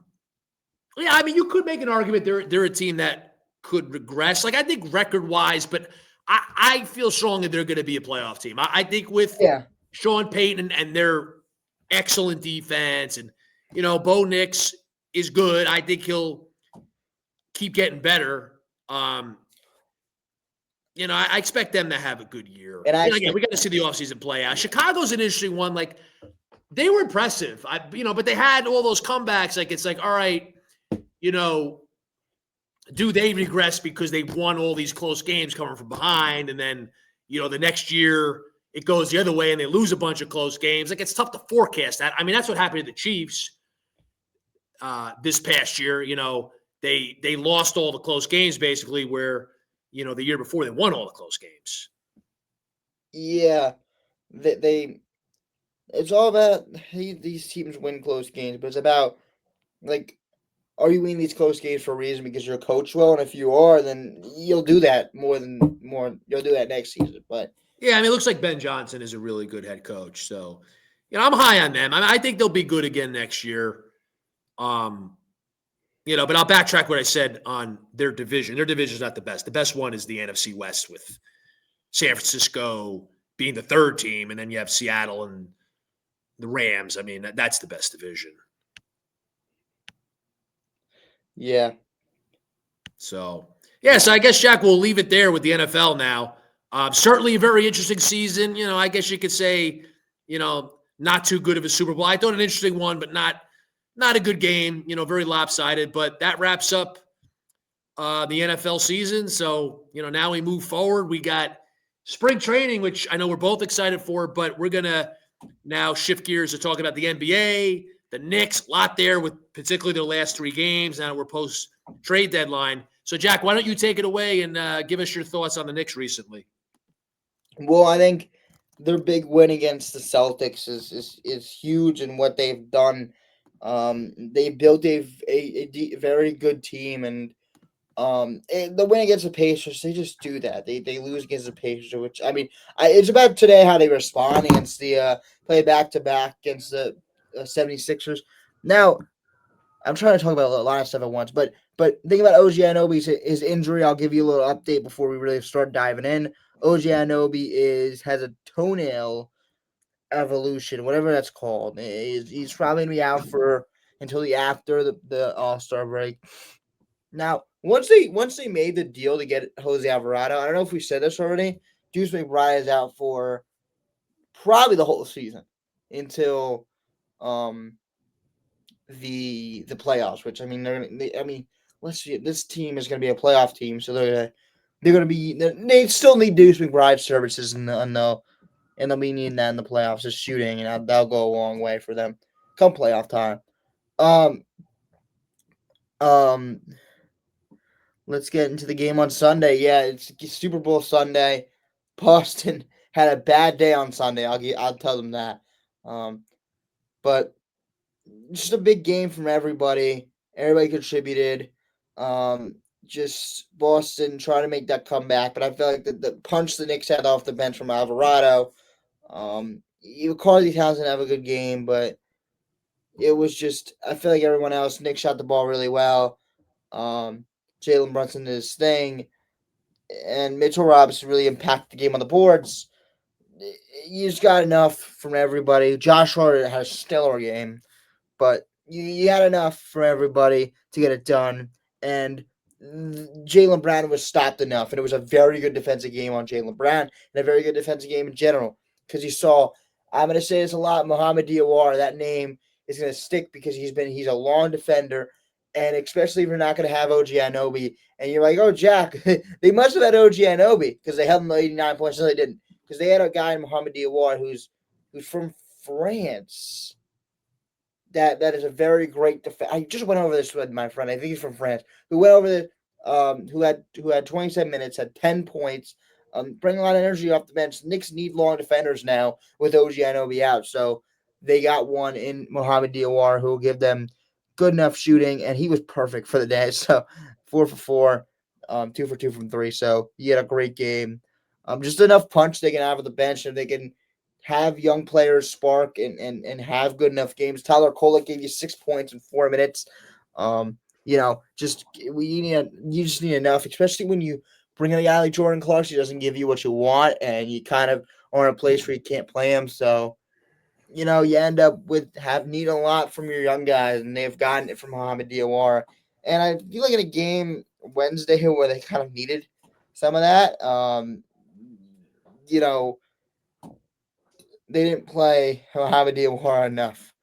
yeah, I mean, you could make an argument they're a team that could regress. Like I think record wise, but I feel strongly they're going to be a playoff team. I think with Yeah, Sean Payton and their excellent defense, and Bo Nix is good. I think he'll keep getting better. Um, I expect them to have a good year. and I Again, we expect got to see the offseason play out. Chicago's an interesting one. Like they were impressive. But they had all those comebacks. Like it's like, all right, you know, do they regress because they won all these close games coming from behind, and then the next year it goes the other way and they lose a bunch of close games? Like it's tough to forecast that. I mean, that's what happened to the Chiefs this past year. They lost all the close games basically, where the year before they won all the close games. yeah, they it's all about these teams win close games, but it's about like, are you winning these close games for a reason because you're coached well? And if you are, then you'll do that more. You'll do that next season. But Yeah, I mean, it looks like Ben Johnson is a really good head coach. So, I'm high on them. I think they'll be good again next year. Um, but I'll backtrack what I said on their division. Their division is not the best. The best one is the NFC West with San Francisco being the third team, and then you have Seattle and the Rams. I mean, that's the best division. yeah, So, so I guess, Jack, we'll leave it there with the NFL now. Certainly a very interesting season. I guess you could say, not too good of a Super Bowl. I thought an interesting one, but not a good game. Very lopsided. But that wraps up the NFL season. So, now we move forward. We got spring training, which I know we're both excited for, but we're going to now shift gears to talk about the NBA, the Knicks, a lot there with particularly their last three games. Now we're post trade deadline. So, Jack, why don't you take it away and give us your thoughts on the Knicks recently? well, I think their big win against the Celtics is huge in what they've done. They built a very good team, and the win against the Pacers, they just do that. They lose against the Pacers, which I mean, it's about today how they respond against the play back to back against the 76ers. Now, I'm trying to talk about a lot of stuff at once, but think about OG Anunoby's his injury. I'll give you a little update before we really start diving in. OG Anunoby has a toenail evolution, whatever that's called. He's probably gonna be out for until after the All-Star break. Now, once they made the deal to get Jose Alvarado, I don't know if we said this already. Deuce McBride is out for probably the whole season until um the playoffs. Which I mean, I mean, let's see. This team is going to be a playoff team, so they're going to be. They still need Deuce McBride services and they'll be needing that in the playoffs, just shooting, and that'll go a long way for them come playoff time. Um, um, let's get into the game on Sunday. Yeah, it's Super Bowl Sunday. Boston had a bad day on Sunday. I'll tell them that. Um, but just a big game from everybody. Everybody contributed. Um, just Boston trying to make that comeback, but I feel like the punch the Knicks had off the bench from Alvarado. Carly Towns didn't have a good game, but it was just I feel like everyone else. Nick shot the ball really well. Jalen Brunson did his thing, and Mitchell Robinson really impacted the game on the boards. You just got enough from everybody. Josh Hart had a stellar game, but you had enough for everybody to get it done. And Jaylen Brown was stopped enough, and it was a very good defensive game on Jaylen Brown and a very good defensive game in general. Because you saw, I'm going to say this a lot, Mohamed Diawara. That name is going to stick because he's a long defender, and especially if you're not going to have OG Anunoby, and you're like, oh Jack, they must have had OG Anunoby because they held him to 89 points. No, they didn't, because they had a guy in Mohamed Diawara who's from France. That is a very great defense. I just went over this with my friend. I think he's from France. Who went over the who had 27 minutes, had 10 points, bring a lot of energy off the bench. Knicks need long defenders now with OG Anunoby out, so they got one in Mohamed Diawara who will give them good enough shooting, and he was perfect for the day. So 4 for 4, 2 for 2 from three. So he had a great game. Just enough punch they can have at the bench, and they can have young players spark and have good enough games. Tyler Kolek gave you 6 points in 4 minutes. Just you just need enough, especially when you bring in a guy like Jordan Clarkson. He doesn't give you what you want, and you kind of are in a place where you can't play him. So, you end up with need a lot from your young guys, and they've gotten it from Mohamed Diawara. And I feel like in a game Wednesday where they kind of needed some of that, you know, they didn't play Mohamed Diawara enough.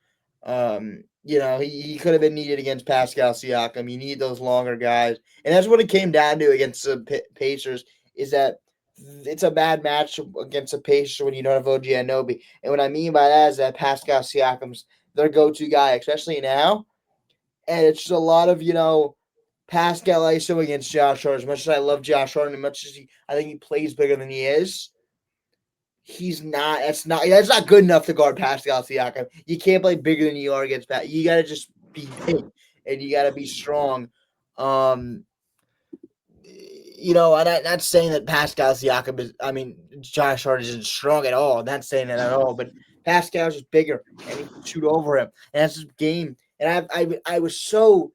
He could have been needed against Pascal Siakam. You need those longer guys, and that's what it came down to against the Pacers. Is that it's a bad match against the Pacers when you don't have OG Anunoby. And what I mean by that is that Pascal Siakam's their go-to guy, especially now. And it's just a lot of Pascal ISO against Josh Hart. As much as I love Josh Hart, and as much as I think he plays bigger than he is, he's not. That's not good enough to guard Pascal Siakam. You can't play bigger than you are against Pat. You got to just be big and you got to be strong. I'm not saying that Pascal Siakam is. I mean, Josh Hart isn't strong at all. I'm not saying that at all. But Pascal's just bigger and he can shoot over him. And that's his game. And I was so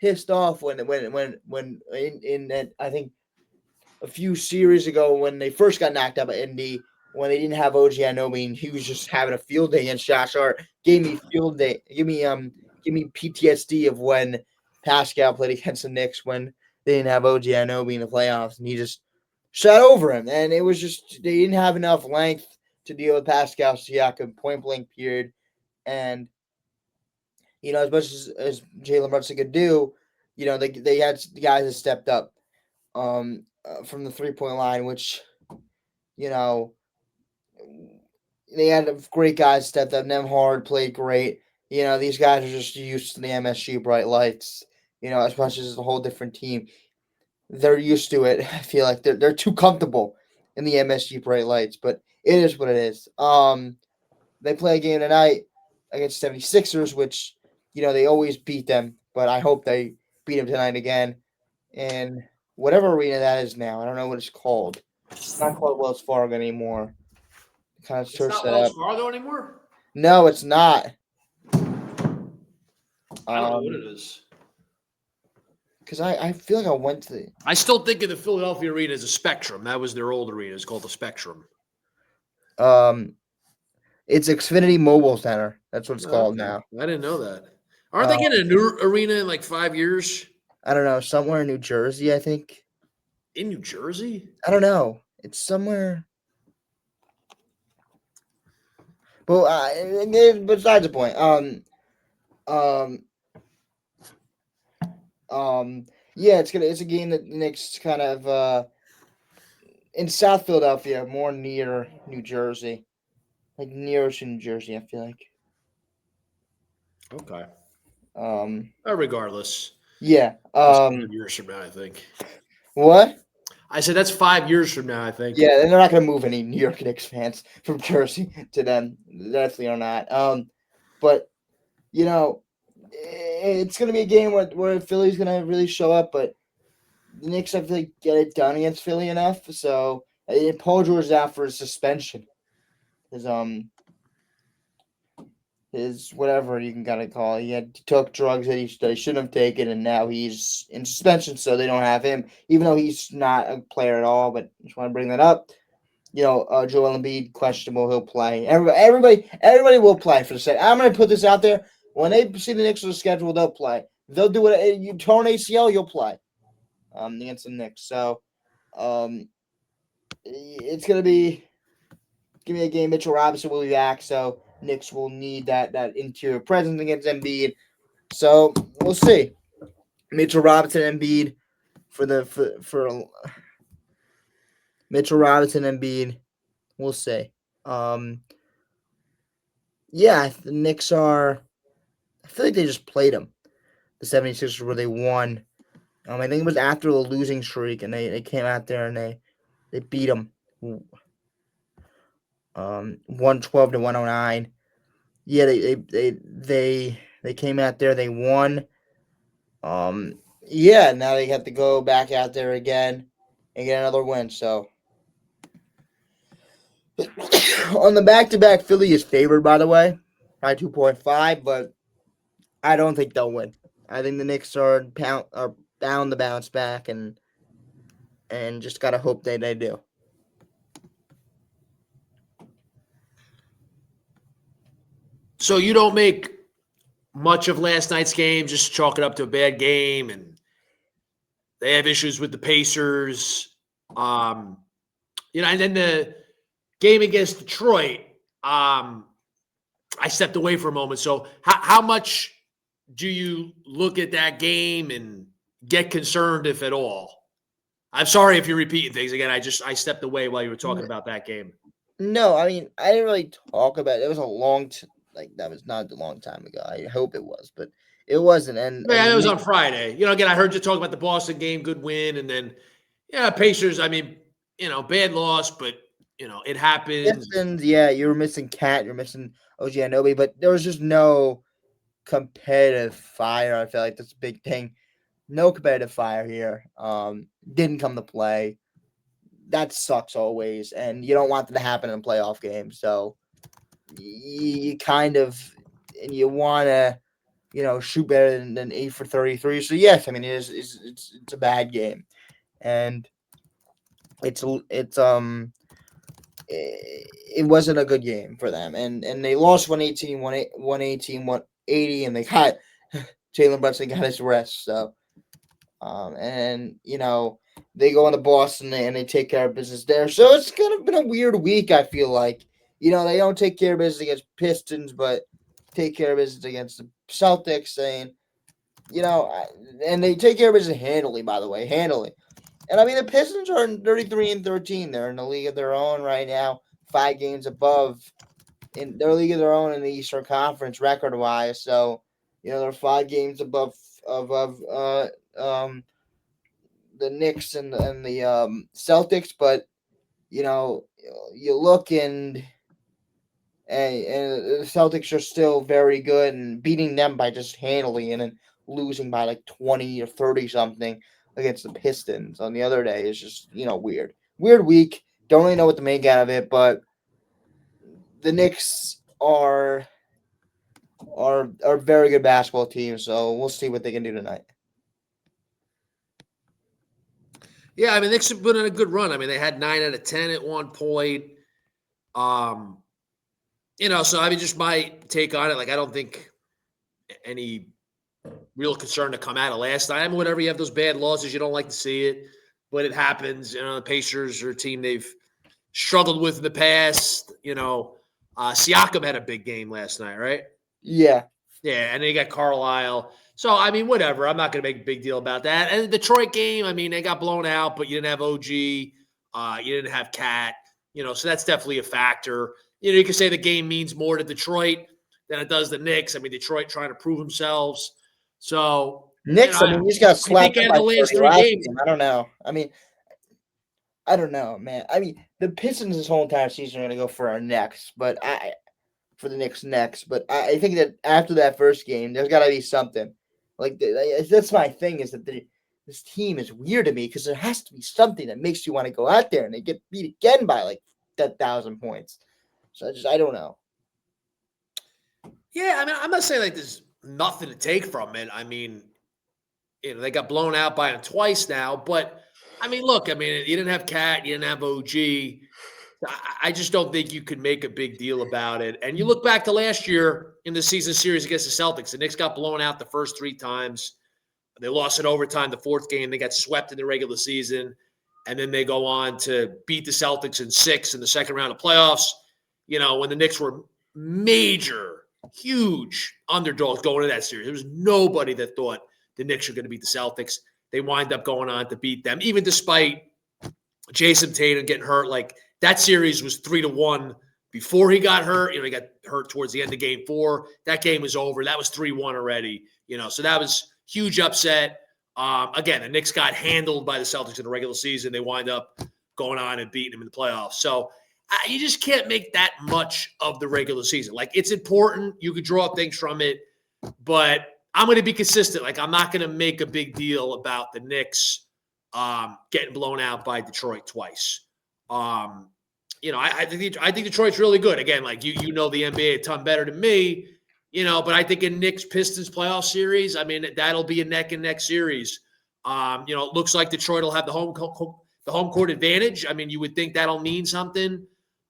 pissed off when in that I think a few series ago when they first got knocked out by Indy, when they didn't have OG Anunoby and he was just having a field day against Josh Hart. Gave me PTSD of when Pascal played against the Knicks when they didn't have OG Anunoby in the playoffs and he just shot over him. And it was just they didn't have enough length to deal with Pascal Siakam point blank period. And as much as Jalen Brunson could do, they had the guys that stepped up from the 3-point line, which you know they had great guys stepped up. Nemhard played great. These guys are just used to the MSG bright lights. As much as it's a whole different team, they're used to it. I feel like they're too comfortable in the MSG bright lights, but it is what it is. They play a game tonight against 76ers, which they always beat them, but I hope they beat them tonight again. And whatever arena that is now, I don't know what it's called. It's not called Wells Fargo anymore. Kind of It's search not that Wells up. Fargo anymore. No, it's not. I don't know what it is. Because I feel like I went to the. I still think of the Philadelphia arena as a Spectrum. That was their old arena. It's called the Spectrum. It's Xfinity Mobile Center. That's what it's called now. I didn't know that. Aren't they getting a new arena in like 5 years? I don't know. Somewhere in New Jersey, I think. In New Jersey? I don't know. It's somewhere. Well, besides the point. Yeah, it's a game that the Knicks kind of in South Philadelphia, more near New Jersey, like nearer to New Jersey. I feel like. Okay. Regardless. Yeah. That's 5 years from now, I think. What? I said that's 5 years from now, I think. Yeah, and they're not going to move any New York Knicks fans from Jersey to them. Definitely are not. But it's going to be a game where Philly's going to really show up, but the Knicks have to get it done against Philly enough. So Paul George is out for a suspension. His whatever you can kind of call it. He took drugs that he shouldn't have taken, and now he's in suspension, so they don't have him, even though he's not a player at all. But I just want to bring that up. Joel Embiid questionable. He'll play. Everybody will play for the set. I'm going to put this out there. When they see the Knicks on the schedule, they'll play. They'll do it. You torn ACL, you'll play. against the Knicks. So um, it's gonna be a game. Mitchell Robinson will be back, so Knicks will need that interior presence against Embiid. So we'll see. Mitchell Robinson, Embiid for Mitchell Robinson, Embiid. We'll see. Um, yeah, the Knicks are. I feel like they just played them. The 76ers where they won. I think it was after the losing streak, and they came out there and they beat them. 112 to 109. Yeah, they came out there, they won. Yeah, now they have to go back out there again and get another win. So on the back to back, Philly is favored by the way by 2.5, but I don't think they'll win. I think the Knicks are bound to bounce back and just gotta hope they do. So you don't make much of last night's game, just chalk it up to a bad game, and they have issues with the Pacers. Um, and then the game against Detroit, I stepped away for a moment. So how much do you look at that game and get concerned, if at all? I'm sorry if you're repeating things again. I stepped away while you were talking about that game. No, I mean I didn't really talk about it. It was a like that was not a long time ago. I hope it was, but it wasn't. And Yeah, the it was on Knicks, Friday. Again, I heard you talk about the Boston game, good win, and then Pacers. I mean, bad loss, but it happens. Pistons, yeah, you were missing Cat, you're missing OG Anunoby, but there was just no competitive fire. I feel like that's a big thing. No competitive fire here. Didn't come to play. That sucks always, and you don't want that to happen in a playoff game. So you kind of and you want to shoot better than 8 for 33. So yes, I mean it's a bad game, and it's it's it wasn't a good game for them, and they lost 118, 118, 180, and they got Jalen Brunson got his rest. So and they go into Boston and they take care of business there. So it's kind of been a weird week. I feel like they don't take care of business against Pistons, but take care of business against the Celtics, saying and they take care of business handily. By the way, handily. And I mean, the Pistons are 33-13. They're in a league of their own right now, 5 games above in their league of their own in the Eastern Conference record wise. So, they're 5 games above the Knicks and the Celtics. But you look and the Celtics are still very good and beating them by just handily and then losing by like 20 or 30 something against the Pistons on the other day is just, weird. Weird week. Don't really know what to make out of it, but the Knicks are a very good basketball team, so we'll see what they can do tonight. Yeah, I mean, Knicks have been on a good run. I mean, they had 9 out of 10 at one point. So I mean, just my take on it. Like, I don't think any real concern to come out of last night. I mean, whatever, you have those bad losses, you don't like to see it, but it happens. The Pacers are a team they've struggled with in the past. Siakam had a big game last night, right? Yeah. Yeah, and they got Carlisle. So, I mean, whatever. I'm not going to make a big deal about that. And the Detroit game, I mean, they got blown out, but you didn't have OG. You didn't have Cat. So that's definitely a factor. You can say the game means more to Detroit than it does the Knicks. I mean, Detroit trying to prove themselves. So, Knicks, I mean, you just got I slapped think up out of by the last 30 three last games, game. I don't know. I don't know, man. I mean, the Pistons this whole entire season are going to go for our necks, but for the Knicks next. But I think that after that first game, there's got to be something. Like that's my thing is that this team is weird to me because there has to be something that makes you want to go out there and they get beat again by like 1,000 points. So I don't know. Yeah, I mean, I'm not saying like there's nothing to take from it. I mean, they got blown out by him twice now, but I mean, look, I mean, you didn't have Cat, you didn't have OG. I just don't think you could make a big deal about it. And you look back to last year in the season series against the Celtics, the Knicks got blown out the first 3 times. They lost in overtime the fourth game. They got swept in the regular season, and then they go on to beat the Celtics in 6 in the second round of playoffs. When the Knicks were major, huge underdogs going into that series. There was nobody that thought the Knicks were going to beat the Celtics. They wind up going on to beat them, even despite Jason Tatum getting hurt. Like, that series was 3-1 before he got hurt. He got hurt towards the end of game 4. That game was over. That was 3-1 already. So that was huge upset. Again, the Knicks got handled by the Celtics in the regular season. They wind up going on and beating them in the playoffs. So you just can't make that much of the regular season. Like, it's important. You could draw things from it, but I'm going to be consistent. Like, I'm not going to make a big deal about the Knicks getting blown out by Detroit twice. I think Detroit's really good. Again, like you know the NBA a ton better than me, but I think a Knicks-Pistons playoff series, I mean, that'll be a neck-and-neck series. It looks like Detroit will have the home court advantage. I mean, you would think that'll mean something,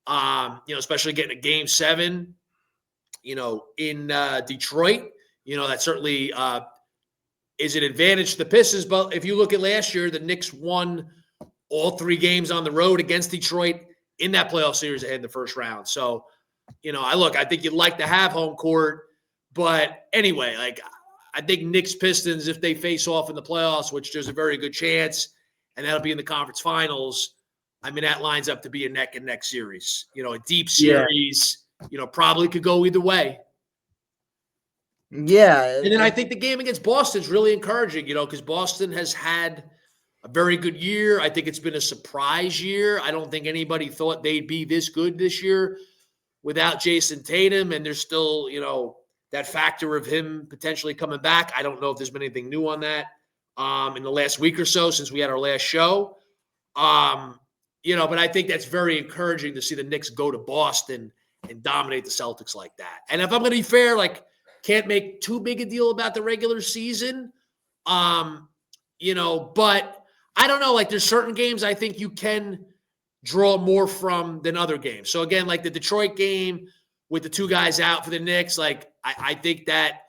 especially getting a Game 7, in Detroit. That certainly is an advantage to the Pistons. But if you look at last year, the Knicks won all 3 games on the road against Detroit in that playoff series ahead in the first round. So, I think you'd like to have home court. But anyway, like, I think Knicks-Pistons, if they face off in the playoffs, which there's a very good chance, and that'll be in the conference finals, I mean, that lines up to be a neck-and-neck series. A deep series, probably could go either way. Yeah. And then I think the game against Boston is really encouraging, because Boston has had a very good year. I think it's been a surprise year. I don't think anybody thought they'd be this good this year without Jason Tatum. And there's still, that factor of him potentially coming back. I don't know if there's been anything new on that in the last week or so since we had our last show. But I think that's very encouraging to see the Knicks go to Boston and dominate the Celtics like that. And if I'm going to be fair, like, can't make too big a deal about the regular season. But I don't know, like, there's certain games I think you can draw more from than other games. So again, like the Detroit game with the 2 guys out for the Knicks, like, I think that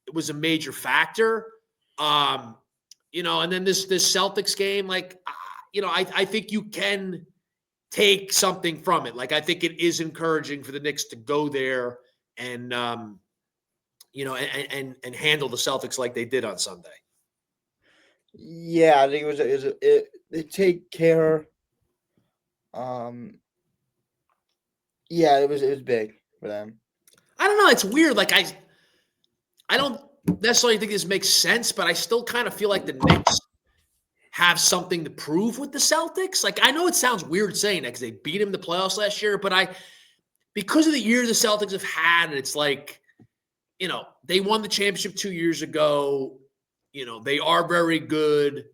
it was a major factor. And then this Celtics game, like, I think you can take something from it. Like, I think it is encouraging for the Knicks to go there and and handle the Celtics like they did on Sunday. Yeah, I think they take care. Yeah, it was big for them. I don't know. It's weird. Like, I don't necessarily think this makes sense, but I still kind of feel like the Knicks have something to prove with the Celtics. Like, I know it sounds weird saying that because they beat him in the playoffs last year, but because of the year the Celtics have had, and it's like, they won the championship 2 years ago. They are very good,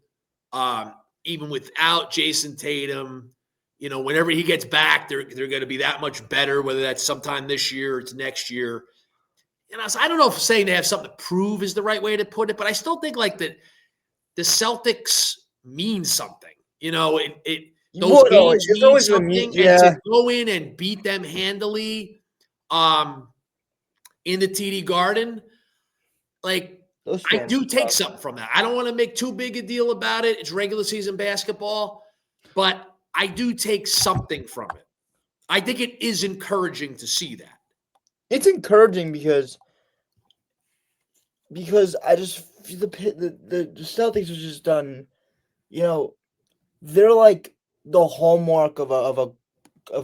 even without Jason Tatum. Whenever he gets back, they're going to be that much better, whether that's sometime this year or it's next year. So I don't know if saying they have something to prove is the right way to put it, but I still think, like, the Celtics mean something. Those games mean something, and to go in and beat them handily in the TD Garden, like, I do take something from that. I don't want to make too big a deal about it. It's regular season basketball, but I do take something from it. I think it is encouraging to see that. It's encouraging because I just the Celtics are just done. They're like the hallmark of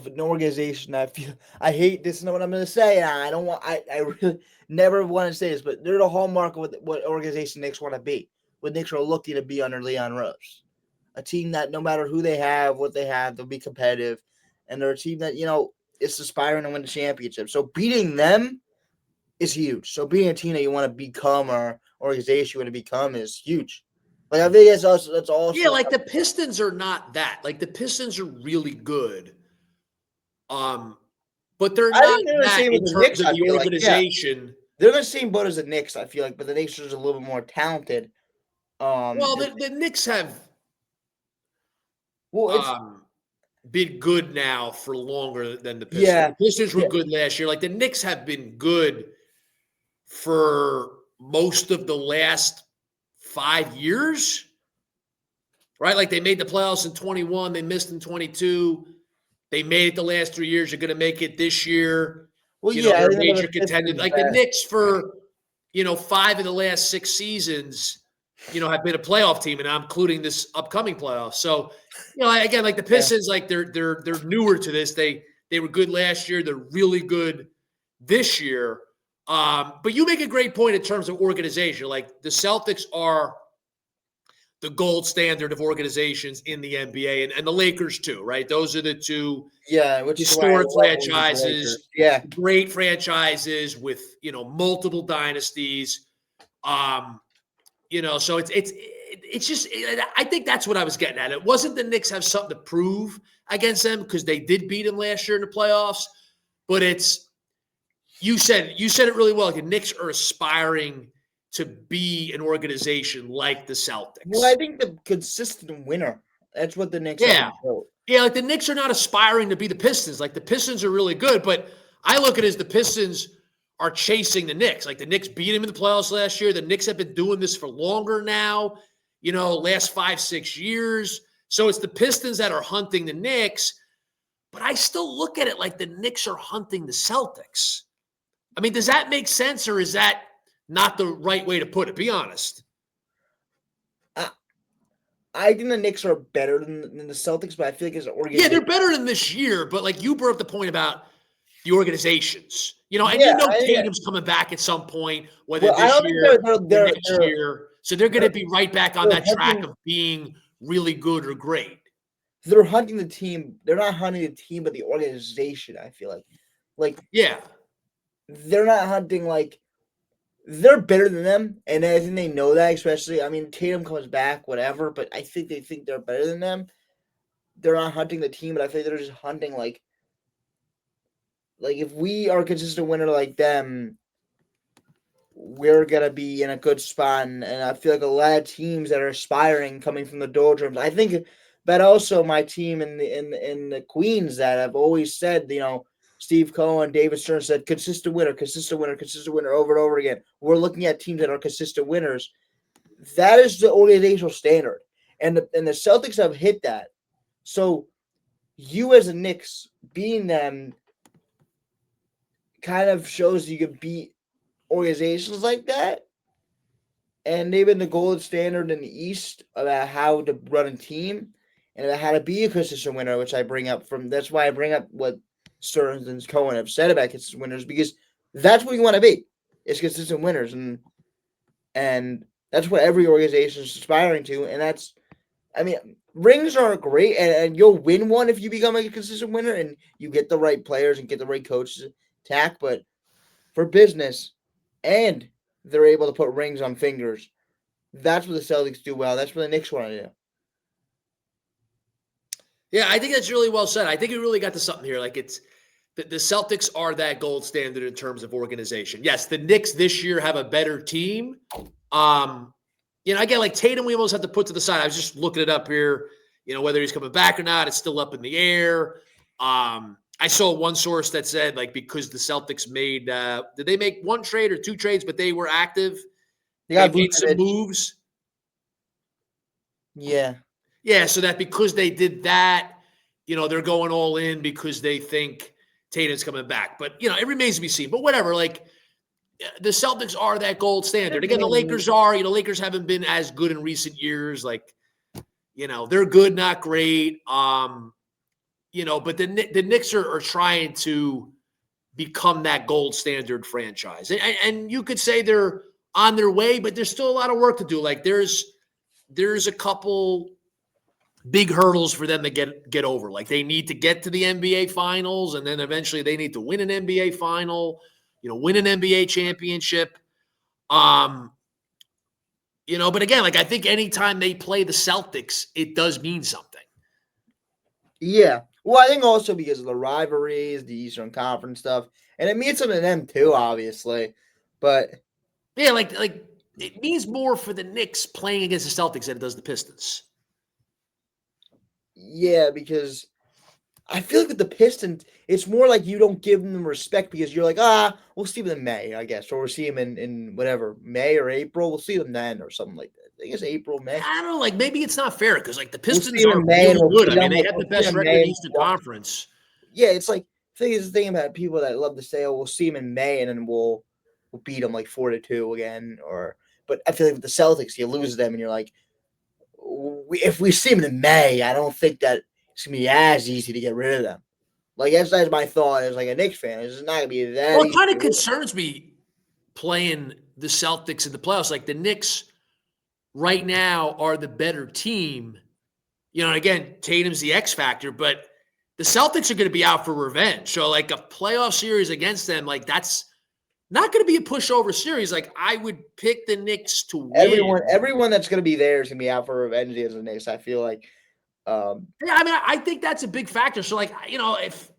an organization. I hate this. Is what I'm going to say. I don't want. I really never want to say this, but they're the hallmark of what organization Knicks want to be. What Knicks are looking to be under Leon Rose, a team that no matter who they have, what they have, they'll be competitive, and they're a team that is aspiring to win the championship. So beating them is huge. So being a team that you want to become or organization you want to become is huge. Like, I think that's also like the Pistons are not that. Like, the Pistons are really good. But they're not that in terms of the organization. Like, they're the same boat as the Knicks, I feel like, but the Knicks are just a little bit more talented. The Knicks have been good now for longer than the Pistons. Yeah. The Pistons were good last year. Like, the Knicks have been good for most of the last 5 years, right? Like they made the playoffs in 21, they missed in 22. They made it the last 3 years. They're going to make it this year. Well, You know, yeah, I they're a think major the contender. Pistons Like the best. Knicks for, 5 of the last 6 seasons, have been a playoff team, and I'm including this upcoming playoff. So, again, like the Yeah. Pistons, like they're newer to this. They were good last year. They're really good this year. But you make a great point in terms of organization. Like the Celtics are the gold standard of organizations in the NBA, and the Lakers too, right? Those are the two Yeah, which is why I historic love losing to the Lakers. franchises, Yeah. great franchises with multiple dynasties. Um, so it's just I think that's what I was getting at. It wasn't the Knicks have something to prove against them because they did beat them last year in the playoffs, but it's you said it really well. Like the Knicks are aspiring to be an organization like the Well, I Celtics. think the consistent winner. That's what the Knicks Yeah. haven't built. Yeah, like the Knicks are not aspiring to be the Pistons. Like the Pistons are really good, but I look at it as the Pistons are chasing the Knicks. Like the Knicks beat them in the playoffs last year. The Knicks have been doing this for longer now, last 5-6 years. So it's the Pistons that are hunting the Knicks, but I still look at it like the Knicks are hunting the Celtics. I mean, does that make sense, or is that not the right way to put it? Be honest. I think the Knicks are better than the Celtics, but I feel like as an Yeah, organization, they're better than this year, but like you brought up the point about the organizations, and yeah, Tatum's coming back at some point, whether well, I this don't think year or they're next year. So they're going to be right back on they're that track hunting of being really good or great. they're hunting the team. They're not hunting the team, but the organization. I feel like Yeah. they're not hunting they're better than them, and I think they know that. Especially, I mean, Tatum comes back, whatever, but I think they think they're better than them. They're not hunting the team, but I think they're just hunting like if we are a consistent winner like them, we're gonna be in a good spot. And I feel like a lot of teams that are aspiring coming from the doldrums. I think, but also my team in the Queens that I've always said, Steve Cohen, David Stern said consistent winner, consistent winner, consistent winner over and over again. We're looking at teams that are consistent winners. That is the organizational standard, and the Celtics have hit that. So you as a Knicks beating them kind of shows you can beat organizations like that. And they've been the gold standard in the East about how to run a team and about how to be a consistent winner, which I bring up that's why I bring up what Stearns and Cohen have said about consistent winners, because that's what you want to be. It's consistent winners, and that's what every organization is aspiring to. And that's, I mean, rings are great, and you'll win one if you become a consistent winner and you get the right players and get the right coaches to attack. But for business, and they're able to put rings on fingers. That's what the Celtics do well. That's what the Knicks want to do. Yeah, I think that's really well said. I think you really got to something here. Like it's the Celtics are that gold standard in terms of organization. Yes, the Knicks this year have a better team. Again, like Tatum, we almost have to put to the side. I was just looking it up here. Whether he's coming back or not, it's still up in the air. I saw one source that said like because the Celtics made did they make one trade or two trades, but they were active. They made some moves. Yeah. Yeah, so that because they did that, they're going all in because they think Tatum's coming back. But, it remains to be seen. But whatever, like the Celtics are that gold standard. Again, the Lakers are, Lakers haven't been as good in recent years. Like, they're good, not great. But the Knicks are trying to become that gold standard franchise. And you could say they're on their way, but there's still a lot of work to do. Like there's a couple big hurdles for them to get over. Like they need to get to the NBA finals, and then eventually they need to win an NBA final, win an NBA championship. But again, like I think anytime they play the Celtics, it does mean something. Yeah. Well, I think also because of the rivalries, the Eastern Conference stuff, and it means something to them too, obviously. But yeah, like it means more for the Knicks playing against the Celtics than it does the Pistons. Yeah, because I feel like with the Pistons, it's more like you don't give them respect because you're like, we'll see them in May, I guess, or we'll see them in whatever, May or April. We'll see them then or something like that. think it's April, May. I don't know. Like maybe it's not fair because like the We'll see Pistons him are in May, and really we'll good. beat I mean, them. they have We'll the see best him in record May. in the Eastern Conference. Yeah, it's like I think it's the thing about people that love to say, "Oh, we'll see him in May, and then we'll beat them like 4-2 again." But I feel like with the Celtics, you lose them, and you're like, if we see him in May, I don't think that it's gonna be as easy to get rid of them. Like that's my thought as like a Knicks fan. It's not gonna be that Well, it easy. kind of concerns me playing the Celtics in the playoffs. Like the Knicks right now are the better team. You know, again, Tatum's the X factor, but the Celtics are going to be out for revenge. So, like a playoff series against them, like that's not going to be a pushover series. Like I would pick the Knicks to win. Everyone that's gonna be there is gonna be out for revenge against the Knicks. I feel like. Yeah, I mean, I think that's a big factor. So, like, you know, if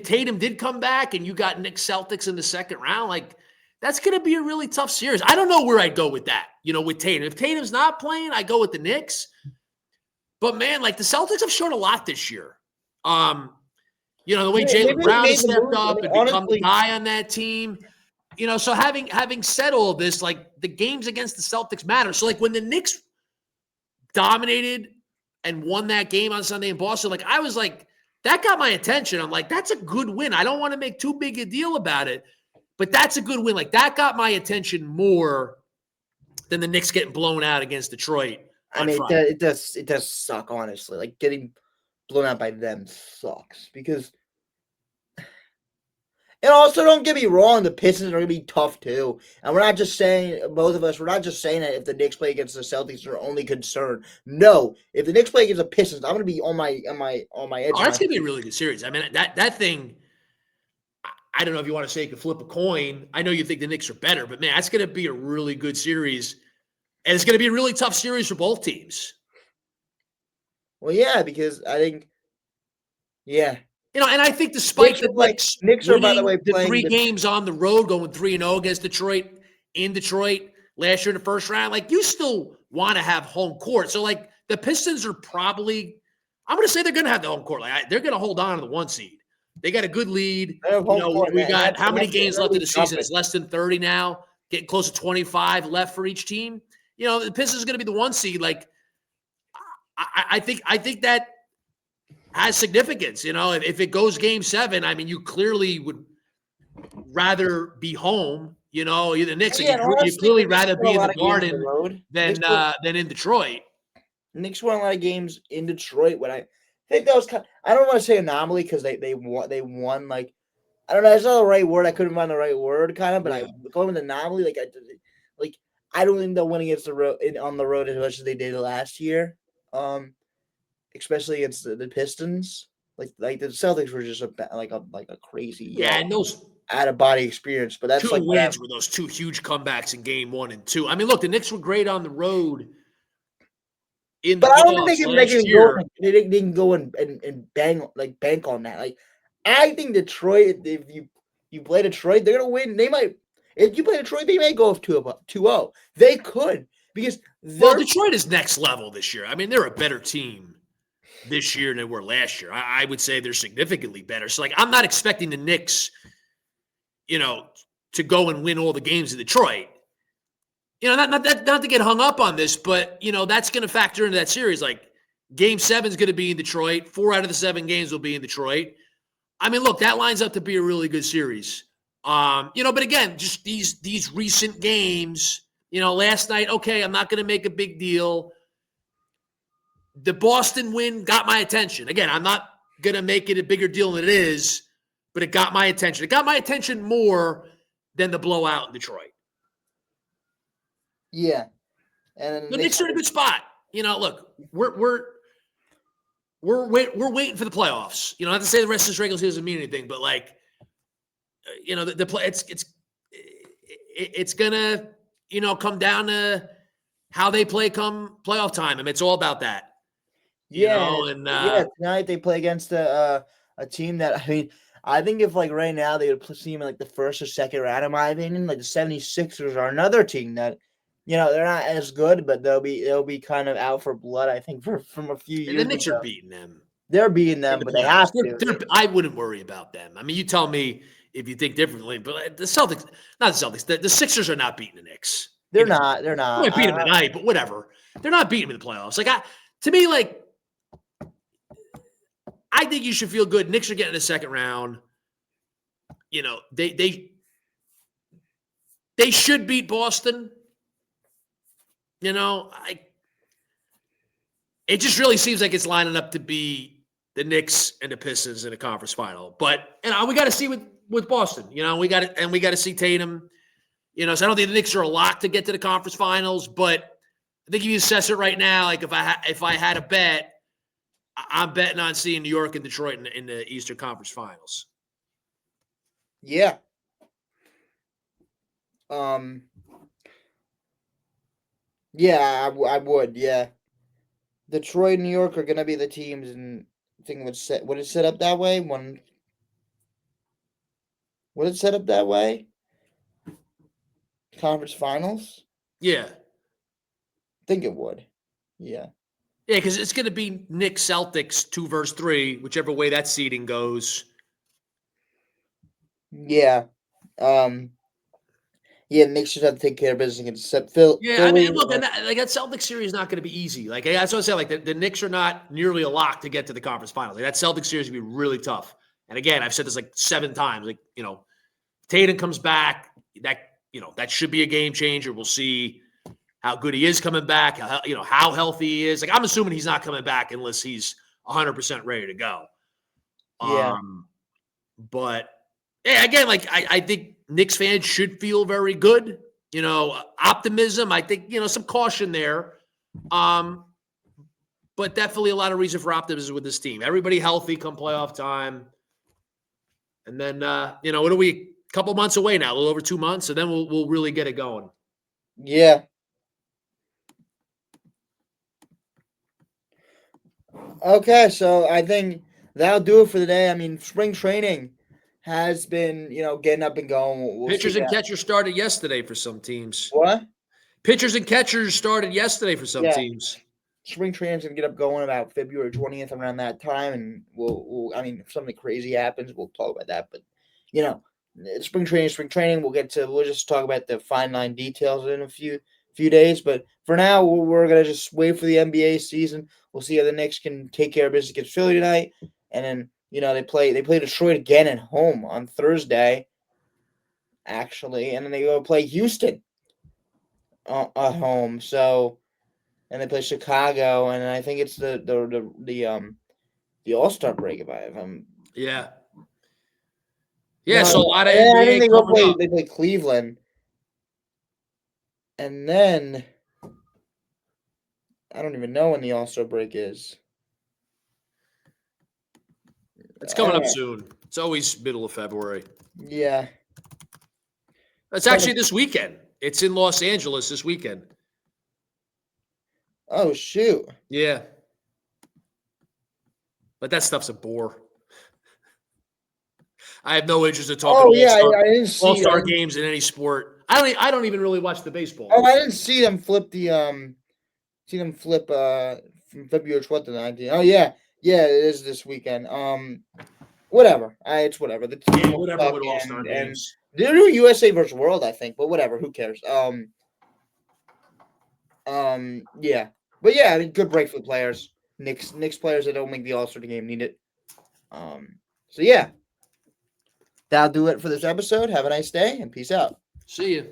Tatum did come back and you got Knicks Celtics in the second round, like that's going to be a really tough series. I don't know where I'd go with that. You know, with Tatum. If Tatum's not playing, I go with the Knicks. But man, like the Celtics have shown a lot this year. You know, the way Maybe Jaylen they Brown made has the stepped move. I up mean, and become the honestly, guy on that team. You know, so having said all this, like the games against the Celtics matter. So like when the Knicks dominated and won that game on Sunday in Boston, like I was like, that got my attention. I'm like, that's a good win. I don't want to make too big a deal about it, but that's a good win. Like that got my attention more than the Knicks getting blown out against Detroit I on mean, Friday. it does suck. Honestly, like getting blown out by them sucks because. And also, don't get me wrong, the Pistons are going to be tough too. And we're not just saying, both of us, we're not just saying that if the Knicks play against the Celtics, are only concern. No, if the Knicks play against the Pistons, I'm going to be on my edge. Oh, that's gonna be a really good series. I mean, that thing. I don't know if you want to say you could flip a coin. I know you think the Knicks are better, but man, that's gonna be a really good series, and it's gonna be a really tough series for both teams. Well, yeah, because I think, yeah, You know, and I think despite the Knicks Knicks are by the winning way the playing three the. games on the road, going 3-0 against Detroit in Detroit last year in the first round, like you still want to have home court. So like the Pistons are probably, I'm going to say they're going to have the home court. Like they're going to hold on to the 1 seed. They got a good lead. They have You home know, court, we and got how many that's games left in really the season? tough. It's less than 30 now. Getting close to 25 left for each team. You know, the Pistons are going to be the 1 seed. Like I think that has significance. You know, if it goes game 7, I mean, you clearly would rather be home. You know, you're the Knicks, and Yeah, and you honestly, clearly the Knicks rather won be a in the lot of games on the Garden road. than in Detroit. Knicks won a lot of games in Detroit. When I think that was kind I don't want to say anomaly because they won like I don't know. It's not the right word. I couldn't find the right word, kind of. But Yeah. I call them an anomaly. Like I don't think they'll win against the road on the road as much as they did last year. Especially against the Pistons. Like the Celtics were just a crazy Yeah, and those out of body experience. But that's 2 like whatever. wins were those 2 huge comebacks in game 1 and 2. I mean, look, the Knicks were great on the road in the But I don't think playoffs they last can go. year. They can go and bank on that. Like I think Detroit. If you play Detroit, they're gonna win. They might. If you play Detroit, they may go 2-0. They could because Well, they're. Detroit is next level this year. I mean, they're a better team this year than they were last year. I would say they're significantly better. So, like, I'm not expecting the Knicks, you know, to go and win all the games in Detroit. You know, not to get hung up on this, but you know that's going to factor into that series. Like, Game 7 is going to be in Detroit. 4 out of the 7 games will be in Detroit. I mean, look, that lines up to be a really good series. You know, but again, just these recent games. You know, last night, okay, I'm not going to make a big deal. The Boston win got my attention. Again, I'm not going to make it a bigger deal than it is, but it got my attention. It got my attention more than the blowout in Detroit. Yeah, and The Knicks are in a good spot. You know, look, we're waiting for the playoffs. You know, not to say the rest of this regular season doesn't mean anything, but like, you know, the play it's gonna come down to how they play come playoff time. I mean, it's all about that. Tonight they play against a team that I think if like right now they would see them in like the first or second round, in my opinion, like the 76ers are another team that they're not as good, but they'll be kind of out for blood. I think from a few And the years Knicks ago. are beating them. They're beating them, In the but they playoffs. have to. I wouldn't worry about them. I mean, you tell me if you think differently, but the Celtics, not the Celtics, the Sixers are not beating the Knicks. They're not. They're They not. might beat them tonight, but whatever. They're not beating them in the playoffs. To me, I think you should feel good. Knicks are getting the second round. They should beat Boston. It just really seems like it's lining up to be the Knicks and the Pistons in a conference final. But we got to see with Boston. We got to see Tatum. So I don't think the Knicks are a lock to get to the conference finals. But I think if you assess it right now, like if I had a bet, I'm betting on seeing New York and Detroit in the Eastern Conference Finals. Yeah. Yeah, I would. Yeah, Detroit and New York are gonna be the teams, and I think would it set up that way? Would it set up that way? Conference finals? Yeah. I think it would. Yeah. Yeah, because it's going to be Knicks Celtics 2 versus 3, whichever way that seeding goes. Yeah. Yeah, Knicks just have to take care of business against Philly. Yeah, I mean, look, that Celtics series is not going to be easy. That's what I said. The Knicks are not nearly a lock to get to the conference finals. That Celtics series is going to be really tough. And again, I've said this 7 times. Tatum comes back. That should be a game changer. We'll see how good he is coming back. How healthy he is. I'm assuming he's not coming back unless he's 100% ready to go. Yeah. But yeah, again, I think Knicks fans should feel very good. Optimism. I think some caution there. But definitely a lot of reason for optimism with this team. Everybody healthy come playoff time. And then what are we? A couple months away now, a little over 2 months, and then we'll really get it going. Yeah. Okay, so I think that'll do it for the day. I mean, spring training has been, getting up and going. We'll Pitchers see and catchers started yesterday for some teams. What? Pitchers and catchers started yesterday for some teams. Spring training's gonna get up going about February 20th, around that time, and we'll. I mean, if something crazy happens, we'll talk about that. But spring training. We'll just talk about the fine line details in a few days. But for now, we're gonna just wait for the NBA season. We'll see how the Knicks can take care of business against Philly tonight, and then they play Detroit again at home on Thursday, actually, and then they go play Houston at home. So. And they play Chicago, and I think it's the All-Star break. If I'm yeah. No, so a lot of I NBA think they play Cleveland, and then I don't even know when the All-Star break is. It's coming up soon. It's always middle of February. Yeah. It's actually this weekend. It's in Los Angeles this weekend. Oh, shoot. Yeah. But that stuff's a bore. I have no interest in talking All-Star games in any sport. I don't even really watch the baseball. Oh, I didn't see them flip from February 12th to 19th. Oh yeah. Yeah, it is this weekend. Whatever. It's whatever. The team whatever with All-Star games. They're doing USA versus World, I think, but whatever, who cares? Yeah. But yeah, I mean, good break for the players. Knicks players that don't make the All-Star game need it. So yeah. That'll do it for this episode. Have a nice day and peace out. See you.